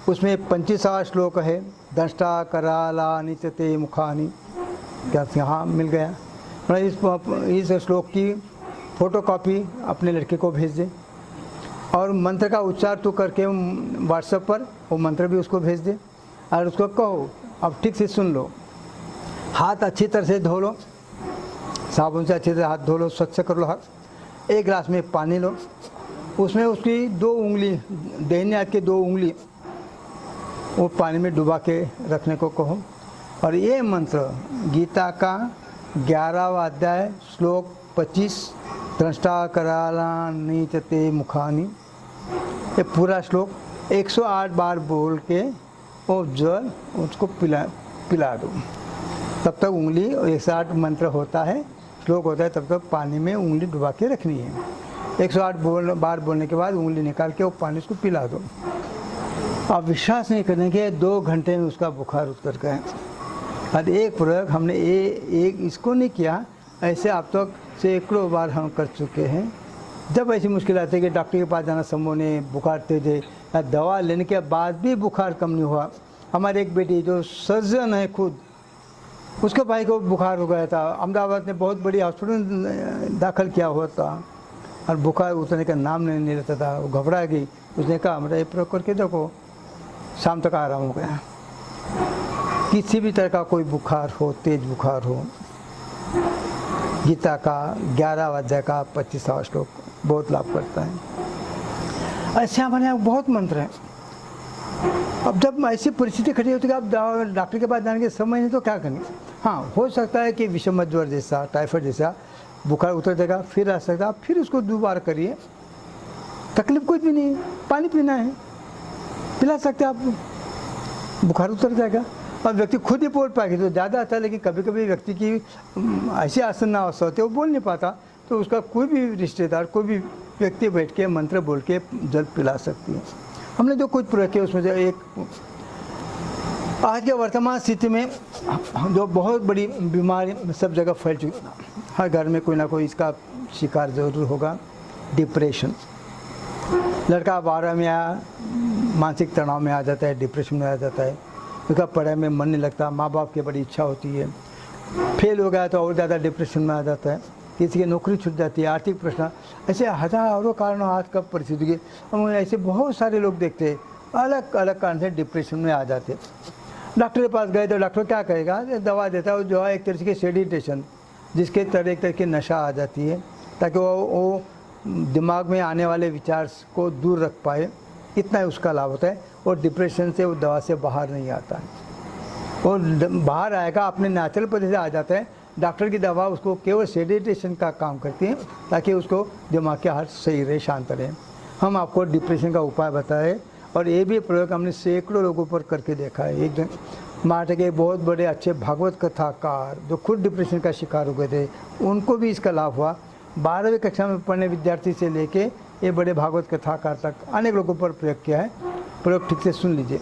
उसमें 25वां श्लोक है, दंष्टा कराला निचते मुखानी। क्या यहाँ मिल गया? इस श्लोक की फ़ोटोकॉपी अपने लड़के को भेज दे और मंत्र का उच्चार तो करके व्हाट्सएप पर वो मंत्र भी उसको भेज दे और उसको कहो अब ठीक से सुन लो, हाथ अच्छी तरह से धो लो, साबुन से अच्छे से हाथ धो लो, स्वच्छ कर लो हाथ। 1 गिलास में पानी लो, उसमें उसकी 2 उंगली, दाहिने हाथ की 2 उंगली वो पानी में डुबा के रखने को कहो। और ये मंत्र गीता का 11वां अध्याय श्लोक 25, दृष्टा कराला नीचते मुखानी, ये पूरा श्लोक 108 बार बोल के वो जल उसको पिला दो। तब तक उंगली 108 मंत्र होता है, श्लोक होता है, तब तक पानी में उंगली डुबा के रखनी है। 108 बार बोलने के बाद उंगली निकाल के वो पानी उसको पिला दो। आप विश्वास नहीं करेंगे 2 घंटे में उसका बुखार उतर गया। और एक प्रयोग हमने एक इसको नहीं किया, ऐसे आप तक सैकड़ों बार हम कर चुके हैं। जब ऐसी मुश्किल आती है कि डॉक्टर के पास जाना संभव नहीं, बुखार तेज है, या दवा लेने के बाद भी बुखार कम नहीं हुआ। हमारी एक बेटी जो सर्जन है खुद, उसके भाई को बुखार हो गया था, अहमदाबाद में बहुत बड़ी हॉस्पिटल दाखिल किया हुआ था और बुखार उतरने का नाम नहीं लेता था। वो घबरा गई, उसने कहा मेरा ये प्रयोग करके देखो, शाम तक आराम हो गया। किसी भी तरह का कोई बुखार हो, तेज बुखार हो, गीता का 11वां अध्याय का 25वां श्लोक बहुत लाभ करता है। ऐसे हमारे बहुत मंत्र हैं। अब जब ऐसी परिस्थिति खड़ी होती है कि आप डॉक्टर के पास जाने के समय नहीं तो क्या करेंगे। हाँ, हो सकता है कि विषम ज्वर जैसा, टाइफाइड जैसा बुखार उतर जाएगा, फिर आ सकता है, फिर उसको 2 बार करिए, तकलीफ कुछ भी नहीं है। पानी पीना है, पिला सकते हैं आप, बुखार उतर जाएगा और व्यक्ति खुद ही बोल पाएगी तो ज़्यादा अच्छा है। लेकिन कभी कभी व्यक्ति की ऐसी आसन अवस्था होती है वो बोल नहीं पाता, तो उसका कोई भी रिश्तेदार, कोई भी व्यक्ति बैठ के मंत्र बोल के जल पिला सकती है। हमने जो कुछ प्रयोग किया उसमें से एक, आज के वर्तमान स्थिति में जो बहुत बड़ी बीमारी सब जगह फैल चुकी है, हर घर में कोई ना कोई इसका शिकार ज़रूर होगा, डिप्रेशन। लड़का 12 में आया, मानसिक तनाव में आ जाता है, डिप्रेशन में आ जाता है, उसका पढ़ाई में मन नहीं लगता, माँ बाप की बड़ी इच्छा होती है, फेल हो गया तो और ज़्यादा डिप्रेशन में आ जाता है, किसी की नौकरी छूट जाती है, आर्थिक प्रश्न, ऐसे हज़ारों कारणों आज का परिस्थिति के हम ऐसे बहुत सारे लोग देखते हैं अलग अलग कारण से डिप्रेशन में आ जाते हैं। डॉक्टर के पास गए तो डॉक्टर क्या कहेगा, दवा देता है जो है एक तरह की सेडिटेशन, जिसके तरह एक तरह की नशा आ जाती है, ताकि वो दिमाग में आने वाले विचार को दूर रख पाए, इतना ही उसका लाभ होता है। और डिप्रेशन से वो दवा से बाहर नहीं आता है, और बाहर आएगा अपने नेचुरल पद्धति से आ जाता है। डॉक्टर की दवा उसको केवल सेडेटेशन का काम करती है ताकि उसको दिमाग के हाथ सही रहे, शांत रहे। हम आपको डिप्रेशन का उपाय बताए, और ये भी प्रयोग हमने सैकड़ों लोगों पर करके देखा है। एक दिन महाराष्ट्र के बहुत बड़े अच्छे भागवत कथाकार जो खुद डिप्रेशन का शिकार हो गए थे, उनको भी इसका लाभ हुआ। 12वीं कक्षा में पढ़ने विद्यार्थी से लेके ये बड़े भागवत कथाकार तक अनेक लोगों पर प्रयोग किया है। प्रयोग ठीक से सुन लीजिए।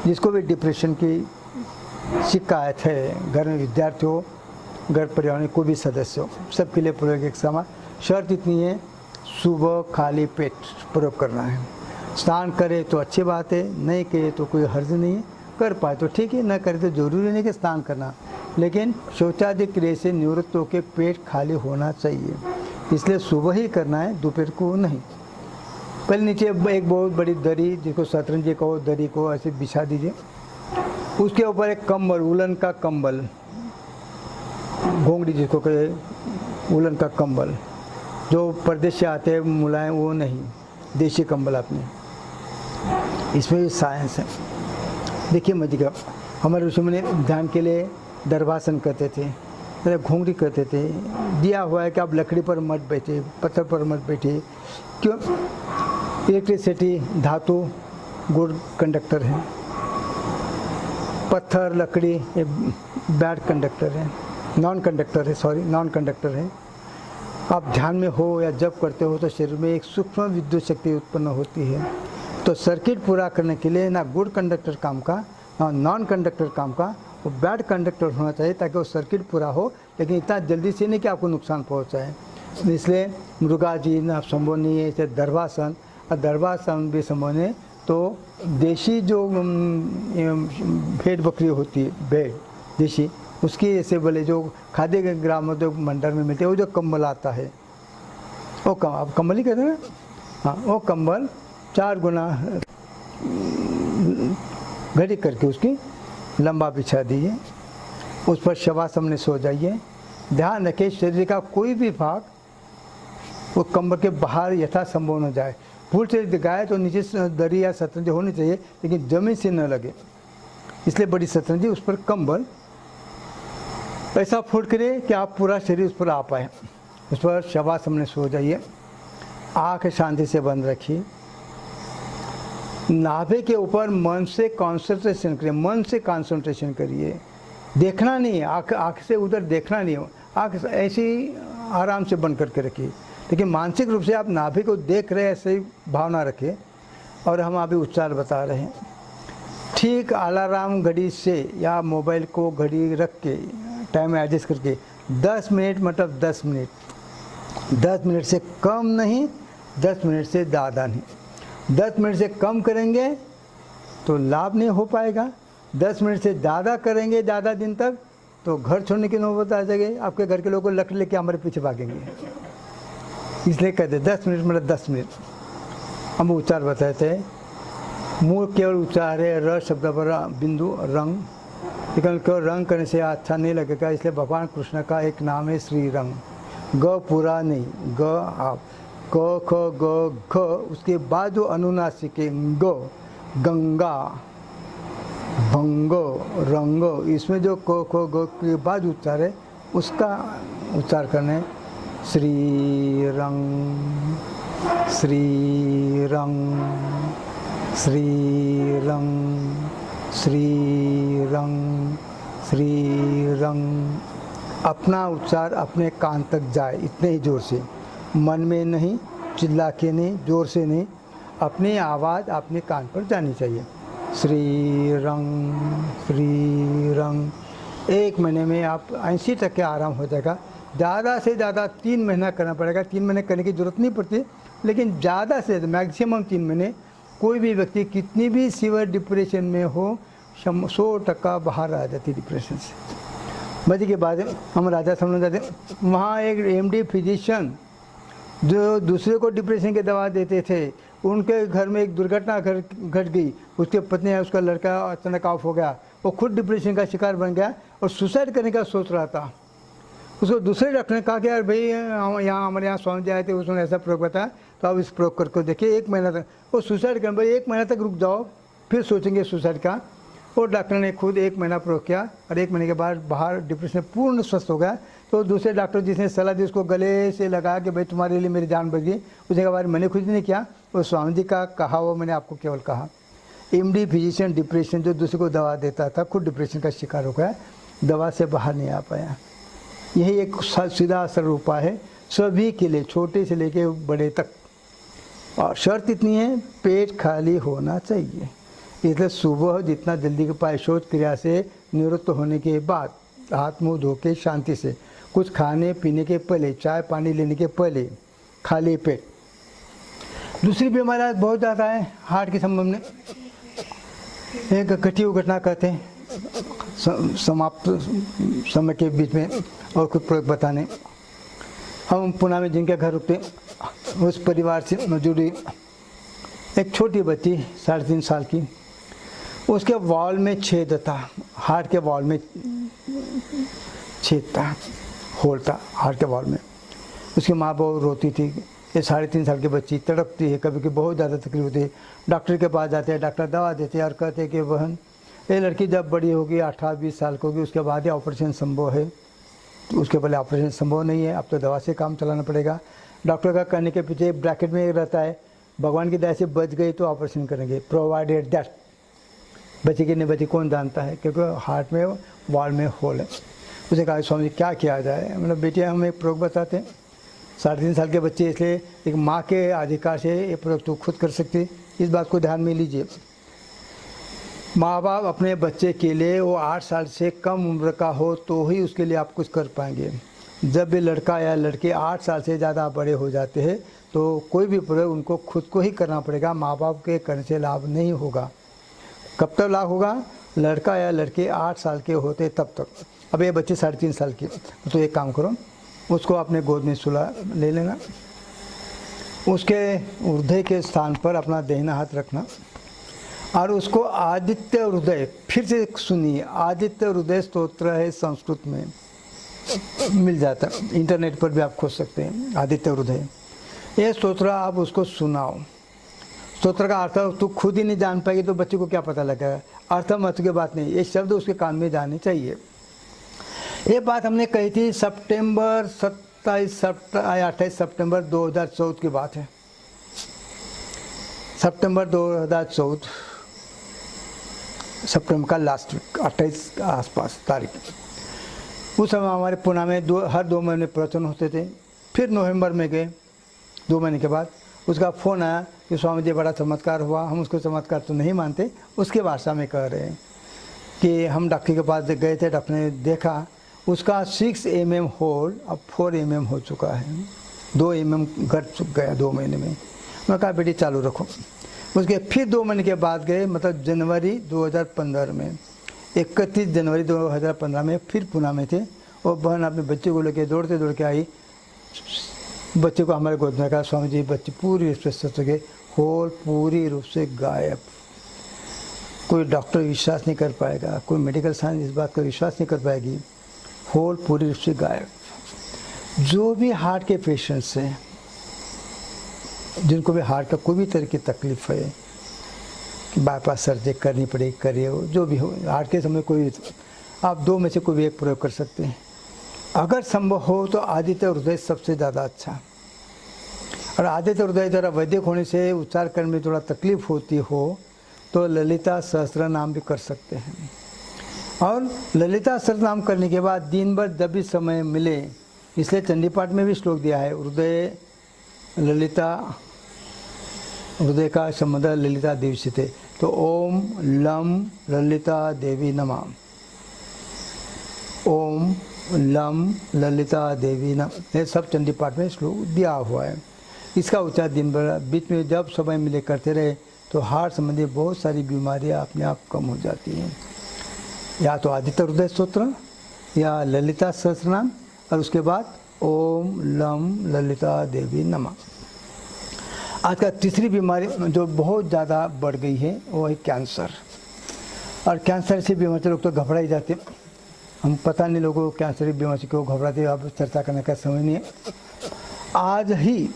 जिसको भी डिप्रेशन की शिकायत है, घर में विद्यार्थी हो, घर परिवार में कोई भी सदस्य हो, सबके लिए प्रयोग एक समान। शर्त इतनी है, सुबह खाली पेट प्रयोग करना है। स्नान करे तो अच्छी बात है, नहीं करे तो कोई हर्ज नहीं है, कर पाए तो ठीक है, न करे तो जरूरी नहीं कि स्नान करना, लेकिन शौचादि क्रिया से निवृत्त होकर पेट खाली होना चाहिए। इसलिए सुबह ही करना है, दोपहर को नहीं। पहले नीचे एक बहुत बड़ी दरी, जिसको शतरंजी कहो, दरी को ऐसे बिछा दीजिए। उसके ऊपर एक कंबल, उलन का कंबल, घोंगड़ी जिसको कहे, उलन का कंबल, जो परदेश से आते हैं मुलायम, वो नहीं, देशी कंबल आपने। इसमें भी साइंस है। देखिए मजिका, हमारे ऋषि मुनि ध्यान के लिए दरभासन करते थे, घोंगड़ी करते थे। दिया हुआ है कि आप लकड़ी पर मत बैठे, पत्थर पर मत बैठे। क्यों? इलेक्ट्रिसिटी धातु गुड कंडक्टर है, पत्थर लकड़ी ये बैड कंडक्टर है, नॉन कंडक्टर है, सॉरी नॉन कंडक्टर है। आप ध्यान में हो या जब करते हो तो शरीर में एक सूक्ष्म विद्युत शक्ति उत्पन्न होती है। तो सर्किट पूरा करने के लिए ना गुड कंडक्टर काम का, ना नॉन कंडक्टर काम का, वो बैड कंडक्टर होना चाहिए ताकि वो सर्किट पूरा हो, लेकिन इतना जल्दी से नहीं कि आपको नुकसान पहुंचाए। इसलिए मृगा जी ने आप संबोधनीय जैसे दरभासन, और दरभासन भी संबोधने तो देशी जो भेड़ बकरी होती है, भेड़ देशी, उसकी ऐसे बोले जो खाद्य ग्रामोद्योग मंडल में मिलते हैं, वो जो कंबल आता है, वो आप कंबल ही कहते हैं ना, हाँ, वो कंबल 4 गुना घड़ी करके उसकी लंबा बिछा दीजिए, उस पर शवासन में सो जाइए। ध्यान रखें शरीर का कोई भी भाग वो कंबल के बाहर यथासंभव न जाए। भूल से दिखाए तो नीचे दरी या शतरंजी होनी चाहिए, लेकिन जमीन से न लगे, इसलिए बड़ी शतरंजी, उस पर कंबल ऐसा फोल्ड करिए कि आप पूरा शरीर उस पर आ पाए। उस पर शवासन में सो जाइए, आँख शांति से बंद रखिए। नाभि के ऊपर मन से कंसंट्रेशन करिए, मन से कंसंट्रेशन करिए, देखना नहीं, आँख से उधर देखना नहीं, आँख ऐसी आराम से बंद करके रखिए, लेकिन मानसिक रूप से आप नाभि को देख रहे हैं, ऐसे ही भावना रखिए। और हम अभी उच्चार बता रहे हैं। ठीक अलार्म घड़ी से या मोबाइल को घड़ी रख के टाइम एडजस्ट करके 10 मिनट, मतलब 10 मिनट, 10 मिनट से कम नहीं, 10 मिनट से ज़्यादा नहीं। 10 मिनट से कम करेंगे तो लाभ नहीं हो पाएगा, 10 मिनट से ज़्यादा करेंगे ज़्यादा दिन तक तो घर छोड़ने की नौबत आ जाएगी। आपके घर के लोग लकड़ी लेके हमारे पीछे भागेंगे। इसलिए कहते 10 मिनट मतलब 10 मिनट। हम उच्चार बताते हैं। मूल केवल उच्चार है, र शब्द पर बिंदु रंग, लेकिन केवल रंग करने से अच्छा नहीं लगेगा, इसलिए भगवान कृष्ण का एक नाम है श्री रंग। ग पूरा नहीं, ग आप, क ख ग घ, उसके बाद जो अनुनासिक है ग, गंगा, भंगो, रंगो, इसमें जो क ख ग के बाद उच्चार है उसका उच्चार करना है श्री रंग, श्री रंग, श्री रंग, श्री रंग, श्री रंग। अपना उच्चार अपने कान तक जाए, इतने ही जोर से, मन में नहीं, चिल्ला के नहीं, जोर से नहीं, अपनी आवाज़ अपने कान पर जानी चाहिए। श्री रंग, श्री रंग। 1 महीने में आप 80% आराम हो जाएगा। ज़्यादा से ज़्यादा 3 महीना करना पड़ेगा। 3 महीने करने की ज़रूरत नहीं पड़ती, लेकिन ज़्यादा से मैक्सिमम 3 महीने। कोई भी व्यक्ति कितनी भी सीवियर डिप्रेशन में हो, 100% बाहर आ जाती डिप्रेशन से। बजे के बाद हम राजा समझ जाते, वहाँ एक MD फिजिशियन जो दूसरे को डिप्रेशन की दवा देते थे, उनके घर में एक दुर्घटना घट गई। उसके पत्नी है, उसका लड़का अचानक ऑफ हो गया, वो खुद डिप्रेशन का शिकार बन गया और सुसाइड करने का सोच रहा था। उसको दूसरे डॉक्टर ने कहा कि यार भाई यहाँ हमारे यहाँ स्वामी जी आए थे, उसने ऐसा प्रयोग बताया, तो आप इस प्रयोग करके देखिए 1 महीना तक। वो सुसाइड कर भाई 1 महीना तक रुक जाओ, फिर सोचेंगे सुसाइड का। और डॉक्टर ने खुद 1 महीना प्रयोग किया और 1 महीने के बाद बाहर डिप्रेशन पूर्ण स्वस्थ हो गया। तो दूसरे डॉक्टर जिसने सलाह दी उसको गले से लगा कि भाई तुम्हारे लिए मेरी जान बच गई, उसके बाद मैंने खुद नहीं किया, वो स्वामी जी का कहा वो मैंने आपको केवल कहा। एमडी फिजिशियन डिप्रेशन जो दूसरे को दवा देता था, खुद डिप्रेशन का शिकार हो गया, दवा से बाहर नहीं आ पाया। यही एक सीधा सरल उपाय है सभी के लिए, छोटे से लेके बड़े तक। और शर्त इतनी है, पेट खाली होना चाहिए। इसलिए सुबह जितना जल्दी के पाए शौच क्रिया से निवृत्त होने के बाद हाथ मुँह धो के शांति से, कुछ खाने पीने के पहले, चाय पानी लेने के पहले खाली पेट। दूसरी बीमारी बहुत ज़्यादा है हार्ट के संबंध में। एक घटी हुई घटना कहते हैं समाप्त समय के बीच में और कुछ प्रयोग बताने। हम पुणे में जिनके घर रुकते, उस परिवार से जुड़ी एक छोटी बच्ची 3.5 साल की, उसके वॉल में छेद था, हार्ट के वॉल में छेद था, होल था हार्ट के वॉल में। उसकी माँ बहुत रोती थी। ये 3.5 साल की बच्ची तड़पती है, कभी कभी बहुत ज़्यादा तकलीफ होती है। डॉक्टर के पास जाते हैं, डॉक्टर दवा देते हैं और कहते हैं कि बहन ये लड़की जब बड़ी होगी 18-20 साल की होगी उसके बाद ही ऑपरेशन संभव है, तो उसके पहले ऑपरेशन संभव नहीं है, अब तो दवा से काम चलाना पड़ेगा। डॉक्टर का कहने के पीछे ब्रैकेट में एक रहता है, भगवान की दया से बच गई तो ऑपरेशन करेंगे, प्रोवाइडेड दैट। बची कि नहीं बची कौन जानता है, क्योंकि हार्ट में वॉल में होल है। उसे कहा स्वामी क्या किया जाए। मतलब बेटियाँ हम एक प्रयोग बताते हैं, 3.5 साल के बच्चे, इसलिए एक माँ के अधिकार से ये प्रयोग तो खुद कर सकती, इस बात को ध्यान में लीजिए। माँ बाप अपने बच्चे के लिए वो 8 साल से कम उम्र का हो तो ही उसके लिए आप कुछ कर पाएंगे। जब भी लड़का या लड़की 8 साल से ज़्यादा बड़े हो जाते हैं तो कोई भी प्रयोग उनको खुद को ही करना पड़ेगा, माँ बाप के करने से लाभ नहीं होगा। कब तक लाभ होगा? लड़का या लड़की 8 साल के होते तब तक। अब ये बच्चे 3.5 साल की, तो एक काम करो, उसको अपने गोद में सुला ले लेना, उसके हृदय के स्थान पर अपना दाहिना हाथ रखना और उसको आदित्य हृदय, फिर से सुनिए, आदित्य हृदय स्तोत्र है, संस्कृत में मिल जाता है, इंटरनेट पर भी आप खोज सकते हैं आदित्य हृदय। ये स्तोत्र आप उसको सुनाओ। स्तोत्र का अर्थ तू खुद ही नहीं जान पाएगी तो बच्चे को क्या पता लगेगा, अर्थ महत्व की बात नहीं, ये शब्द उसके कान में जाने चाहिए। ये बात हमने कही थी 28 सितंबर 2014 की बात है। सितंबर 2014, सितंबर का लास्ट वीक, 28 के आसपास तारीख। उस समय हमारे पुणे में हर 2 महीने प्रवचन होते थे। फिर नवंबर में गए, 2 महीने के बाद उसका फ़ोन आया कि स्वामी जी बड़ा चमत्कार हुआ। हम उसको चमत्कार तो नहीं मानते, उसके भाषा में कह रहे हैं कि हम डॉक्टर के पास गए थे, डॉक्टर ने देखा उसका 6 mm होल अब 4 mm हो चुका है, 2 mm घट गया 2 महीने में। मैं कहा बेटी चालू रखो। उसके फिर 2 महीने के बाद गए, मतलब जनवरी 2015 में, 31 जनवरी 2015 में फिर पुणे में थे। और बहन अपने बच्चे को लेकर दौड़ते दौड़ के आई, बच्चे को हमारे गोद में कहा स्वामी जी बच्चे पूरी रूप से स्वस्थ हो गए, होल पूरी रूप से गायब। कोई डॉक्टर विश्वास नहीं कर पाएगा, कोई मेडिकल साइंस इस बात का विश्वास नहीं कर पाएगी, होल पूरी रूप से गायब। जो भी हार्ट के पेशेंट्स हैं, जिनको भी हार्ट का कोई भी तरह की तकलीफ है कि बाईपास सर्जरी करनी पड़ेगी, करिए, जो भी हो हार्ट के समय कोई, आप 2 में से कोई भी एक प्रयोग कर सकते हैं। अगर संभव हो तो आदित्य हृदय सबसे ज़्यादा अच्छा। और आदित्य हृदय जरा वैदिक होने से उच्चार करने में थोड़ा तकलीफ होती हो तो ललिता सहस्त्र नाम भी कर सकते हैं। और ललिता सहस्त्र नाम करने के बाद दिन भर जब भी समय मिले, इसलिए चंडी पाठ में भी श्लोक दिया है, हृदय ललिता, हृदय का संबंध ललिता देवी से थे, तो ओम लम ललिता देवी नमः, ओम लम ललिता देवी नमः, ये सब चंडी पाठ में श्लोक दिया हुआ है। इसका उच्चार दिन भर बीच में जब समय मिले करते रहे तो हार्ट संबंधी बहुत सारी बीमारियां अपने आप कम हो जाती हैं। या तो आदित्य हृदय स्तोत्र या ललिता सहस्रनाम और उसके बाद ओम लम ललिता देवी नमः। आज का तीसरी बीमारी जो बहुत ज़्यादा बढ़ गई है वो है कैंसर। और कैंसर से बीमार लोग तो घबरा ही जाते, हम पता नहीं लोगों को कैंसर की बीमारी क्यों घबराते हैं, आप चर्चा करने का समय नहीं है। आज ही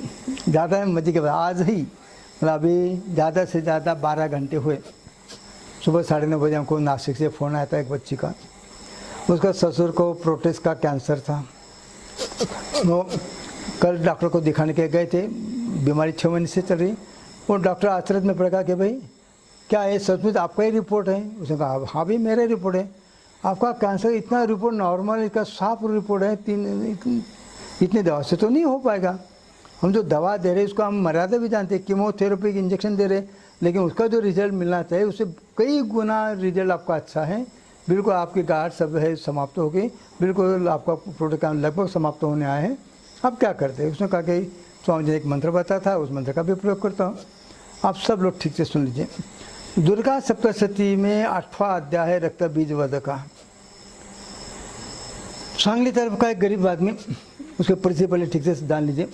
ज़्यादा मजे के बाद आज ही मतलब अभी ज़्यादा से ज़्यादा 12 घंटे हुए, सुबह 9:30 बजे हमको नासिक से फ़ोन आया था एक बच्ची का, उसका ससुर को प्रोस्टेट का कैंसर था। वो कल डॉक्टर को दिखाने के गए थे, बीमारी 6 महीने से चल रही। वो डॉक्टर आश्चर्य में पड़ गया कि भाई क्या ये सचमुच आपका ही रिपोर्ट है? उसने कहा हाँ भाई मेरा रिपोर्ट है। आपका कैंसर इतना रिपोर्ट नॉर्मल, इसका साफ रिपोर्ट है, इतनी दवा से तो नहीं हो पाएगा। हम जो दवा दे रहे हैं उसको हम मर्यादा भी जानते हैं, कीमोथेरेपी की इंजेक्शन दे रहे, लेकिन उसका जो रिजल्ट मिलना चाहिए उससे कई गुना रिजल्ट आपका अच्छा है। बिल्कुल आपकी गाढ़ सब है समाप्त हो गई, बिल्कुल आपका प्रोटोकॉल लगभग समाप्त होने आया है। आप क्या करते हैं? उसने कहा कि स्वामी जी ने एक मंत्र बताया था, उस मंत्र का भी प्रयोग करता हूँ। आप सब लोग ठीक से सुन लीजिए। दुर्गा सप्तशती में 8वां अध्याय है रक्त बीज वध का। सांगली तरफ का एक गरीब आदमी, उसके परिचय पहले ठीक से जान लीजिए।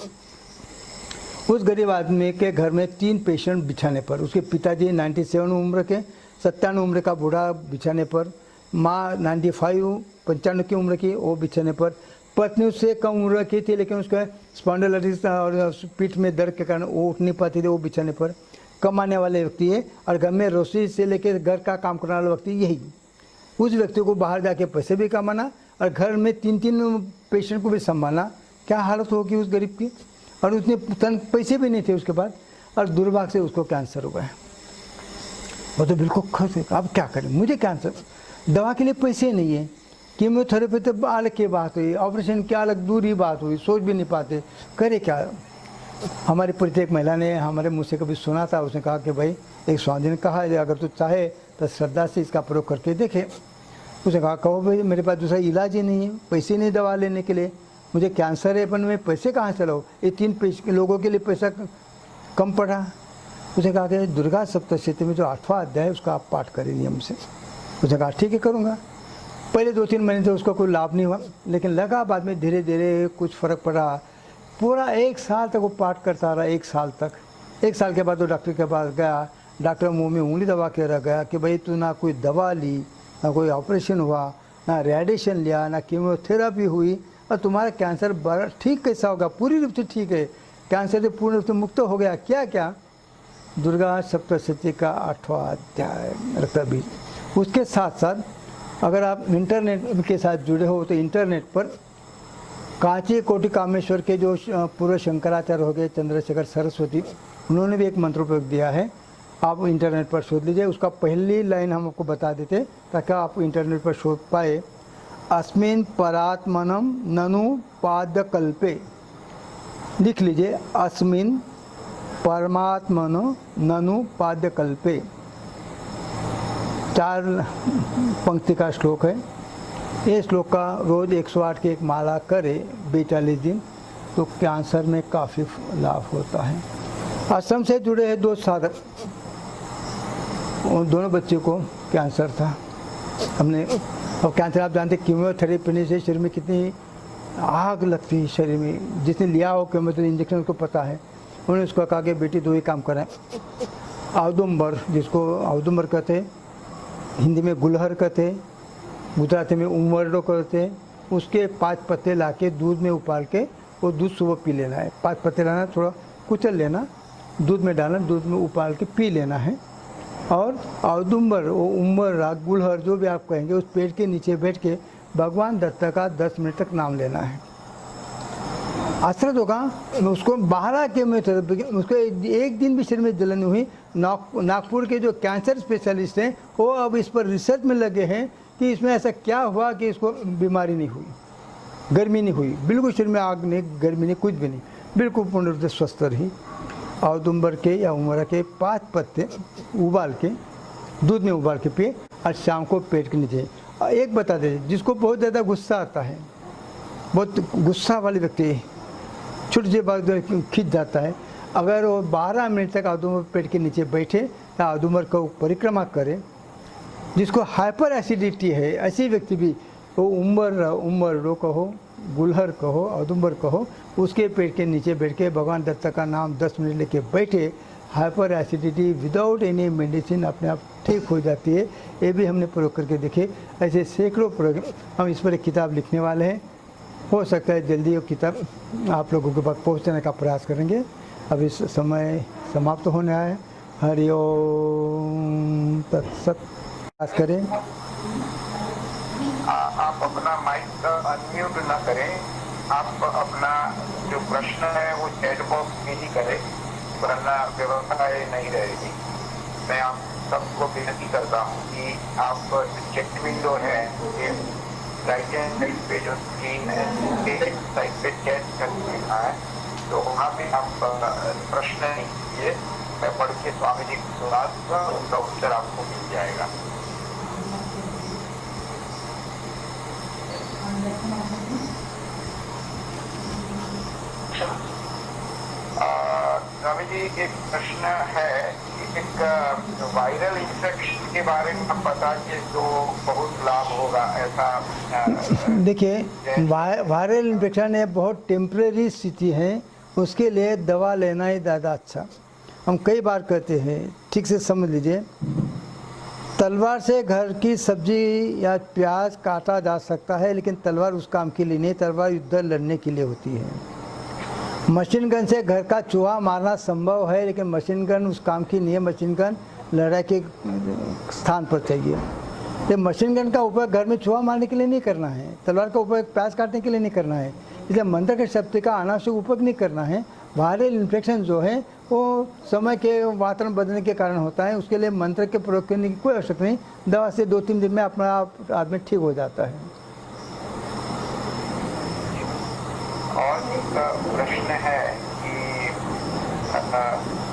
उस गरीब आदमी के घर में 3 पेशेंट बिछाने पर, उसके पिताजी 97 उम्र के, 97 उम्र का बूढ़ा बिछाने पर, माँ 95 की उम्र की वो बिछाने पर, पत्नी उससे कम उम्र की थी लेकिन उसका स्पॉन्डिलाइटिस और पीठ में दर्द के कारण वो उठ नहीं पाती थी, वो बिछाने पर। कमाने वाले व्यक्ति है और घर में रसोई से लेकर घर का काम करने वाला व्यक्ति यही। उस व्यक्ति को बाहर जाके पैसे भी कमाना और घर में 3 पेशेंट को भी संभालना, क्या हालत होगी उस गरीब की। और उतने पैसे भी नहीं थे उसके पास, और दुर्भाग्य से उसको कैंसर हो गया। वो तो बिल्कुल खुश है। अब क्या करें, मुझे कैंसर, दवा के लिए पैसे नहीं है, कीमोथेरेपी तो अलग की बात हुई, ऑपरेशन की अलग दूरी बात हुई, सोच भी नहीं पाते, करे क्या। हमारी परिचय एक महिला ने हमारे मुँह से कभी सुना था, उसने कहा कि भाई एक स्वामी जी ने कहा है अगर तू चाहे तो श्रद्धा से इसका प्रयोग करके देखे। उसने कहा कहो भाई मेरे पास दूसरा इलाज ही नहीं है, पैसे नहीं दवा लेने के लिए, मुझे कैंसर है, पर मैं पैसे कहाँ से लाऊं, ये 3 लोगों के लिए पैसा कम पड़ा। उसने कहा कि दुर्गा सप्तशती में जो 8वां अध्याय है उसका आप पाठ करें नियम से। उसने कहा ठीक है करूँगा। पहले 2-3 महीने से उसका कोई लाभ नहीं हुआ, लेकिन लगा बाद में धीरे धीरे कुछ फ़र्क पड़ा। पूरा 1 साल तक वो पाठ करता रहा, 1 साल तक। 1 साल के बाद वो डॉक्टर के पास गया, डॉक्टर मुँह में उंगली दबा के रह गया कि भाई तू ना कोई दवा ली, ना कोई ऑपरेशन हुआ, ना रेडिएशन लिया, ना कीमोथेरेपी हुई, और तुम्हारा कैंसर बड़ा ठीक कैसा होगा, पूरी रूप से ठीक है, कैंसर से पूर्ण रूप से मुक्त हो गया। क्या क्या? दुर्गा सप्तशती का 8वां अध्याय रक्त बीज। उसके साथ साथ अगर आप इंटरनेट के साथ जुड़े हो तो इंटरनेट पर कांची कोटि कामेश्वर के जो पूर्व शंकराचार्य हो गए चंद्रशेखर सरस्वती, उन्होंने भी एक मंत्र प्रयोग दिया है, आप इंटरनेट पर शोध लीजिए। उसका पहली लाइन हम आपको बता देते ताकि आप इंटरनेट पर शोध पाए। अस्मिन् परात्मनम ननु पादकल्पे, लिख लीजिए, अस्मिन् परमात्मनो ननु पादकल्पे। 4 पंक्ति का श्लोक है। ये श्लोक का रोज़ 108 की एक माला करे 42 दिन तो कैंसर में काफ़ी लाभ होता है। आश्रम से जुड़े हैं 2 साधक, उन दोनों बच्चों को कैंसर था। हमने, और कैंसर आप जानते कीमोथेरेपी से शरीर में कितनी आग लगती है शरीर में, जिसने लिया हो कीमोथेरेपी इंजेक्शन उसको पता है। उन्होंने उसको कहा कि बेटी 2 ही काम करें, औदुंबर, जिसको औदुंबर कहते, हिंदी में गुलहर कहते, गुजराती में उमरडो कहते, उसके 5 पत्ते लाके दूध में उबाल के वो दूध सुबह पी लेना है। 5 पत्ते लाना, थोड़ा कुचल लेना, दूध में डालना, दूध में उबाल के पी लेना है। और औदुंबर, वो उमर गुलहर जो भी आप कहेंगे, उस पेड़ के नीचे बैठ के भगवान दत्त का 10 मिनट तक नाम लेना है। आश्चर्य होगा, उसको 12 कीमोथेरेपी, उसको एक दिन भी शरीर में जलन नहीं हुई। नागपुर के जो कैंसर स्पेशलिस्ट हैं वो अब इस पर रिसर्च में लगे हैं कि इसमें ऐसा क्या हुआ कि इसको बीमारी नहीं हुई, गर्मी नहीं हुई, बिल्कुल शरीर में आग नहीं, गर्मी नहीं, कुछ भी नहीं, बिल्कुल पूर्ण रूप से स्वस्थ रही। औदुंबर के या उमरा के 5 पत्ते उबाल के दूध में उबाल के पिए और शाम को पेट के नीचे। एक बता दे, जिसको बहुत ज़्यादा गुस्सा आता है, बहुत गुस्सा वाले व्यक्ति, छोटी सी बात खिंच जाता है, अगर वो 12 मिनट तक औदुंबर पेट के नीचे बैठे या औदुंबर को परिक्रमा करे, जिसको हाइपर एसिडिटी है, ऐसे व्यक्ति भी वो उमर कहो, गुलहर कहो, औदुंबर कहो, उसके पेट के नीचे बैठ के भगवान दत्त का नाम 10 मिनट लेके बैठे hyper acidity without any medicine अपने आप ठीक हो जाती है। ये भी हमने प्रयोग करके देखे। ऐसे सैकड़ों प्रयोग हम इस पर एक किताब लिखने वाले हैं। हो सकता है जल्दी वो किताब आप लोगों के पास पहुंचाने का प्रयास करेंगे। अब इस समय समाप्त होने आए। हरि ओम तत्सत। प्रयास करें। आप अपना माइक अनम्यूट ना करें। आप अपना जो प्रश्न है वो चैट बॉक्स में ही करें, वरना व्यवस्था नहीं रहेगी। मैं आप सबको विनती करता हूँ कि आप चैट विंडो है राइट हैंड साइड पे जो स्क्रीन है साइड पे चैट करके लिखा है, तो वहाँ पे आप प्रश्न कीजिए। मैं पढ़ के स्वामी जी को सुना दूंगा, उनका उत्तर आपको मिल जाएगा। स्वामी जी, एक प्रश्न है कि एक वायरल इंफेक्शन के बारे में आप बताइए तो बहुत लाभ होगा ऐसा। देखिए, वायरल इन्फेक्शन है बहुत टेम्परेरी स्थिति है, उसके लिए दवा लेना ही ज़्यादा अच्छा। हम कई बार कहते हैं, ठीक से समझ लीजिए, तलवार से घर की सब्जी या प्याज काटा जा सकता है, लेकिन तलवार उस काम के लिए नहीं। तलवार युद्ध लड़ने के लिए होती है। मशीन गन से घर का चूहा मारना संभव है, लेकिन मशीन गन उस काम की नहीं है। मशीन गन लड़ाई के स्थान पर चाहिए। ये मशीन गन का उपयोग घर में चूहा मारने के लिए नहीं करना है। तलवार का उपयोग प्याज काटने के लिए नहीं करना है। इसलिए मंत्र के शक्ति का अनावश्यक उपयोग नहीं करना है। वायरल इन्फेक्शन जो है वो समय के वातावरण बदलने के कारण होता है। उसके लिए मंत्र के प्रयोग करने की कोई आवश्यकता नहीं। दवा से 2-3 दिन में अपना आप आदमी ठीक हो जाता है। और एक प्रश्न है कि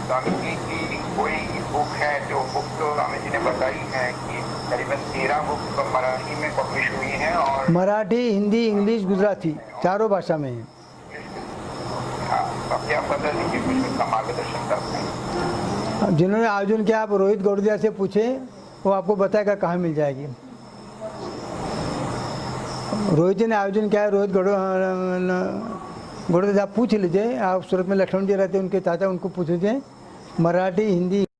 स्वामी जी की कोई बुक है, जो बुक तो स्वामी जी ने बताई है कि करीबन 13 बुक मराठी में पब्लिश हुई हैं और मराठी, हिंदी, इंग्लिश, गुजराती चारों भाषा में है। अब आप बता दीजिए, कुछ उसका मार्गदर्शन करते हैं। जिन्होंने आयोजन किया आप रोहित गौड़दिया से पूछे, वो आपको बताएगा कहाँ मिल जाएगी। रोहित जी ने आयोजन किया है। रोहित गौड़दिया से आप पूछ लीजिए। आप सूरत में लक्ष्मण जी रहते हैं, उनके चाचा, उनको पूछ लीजिए। मराठी, हिंदी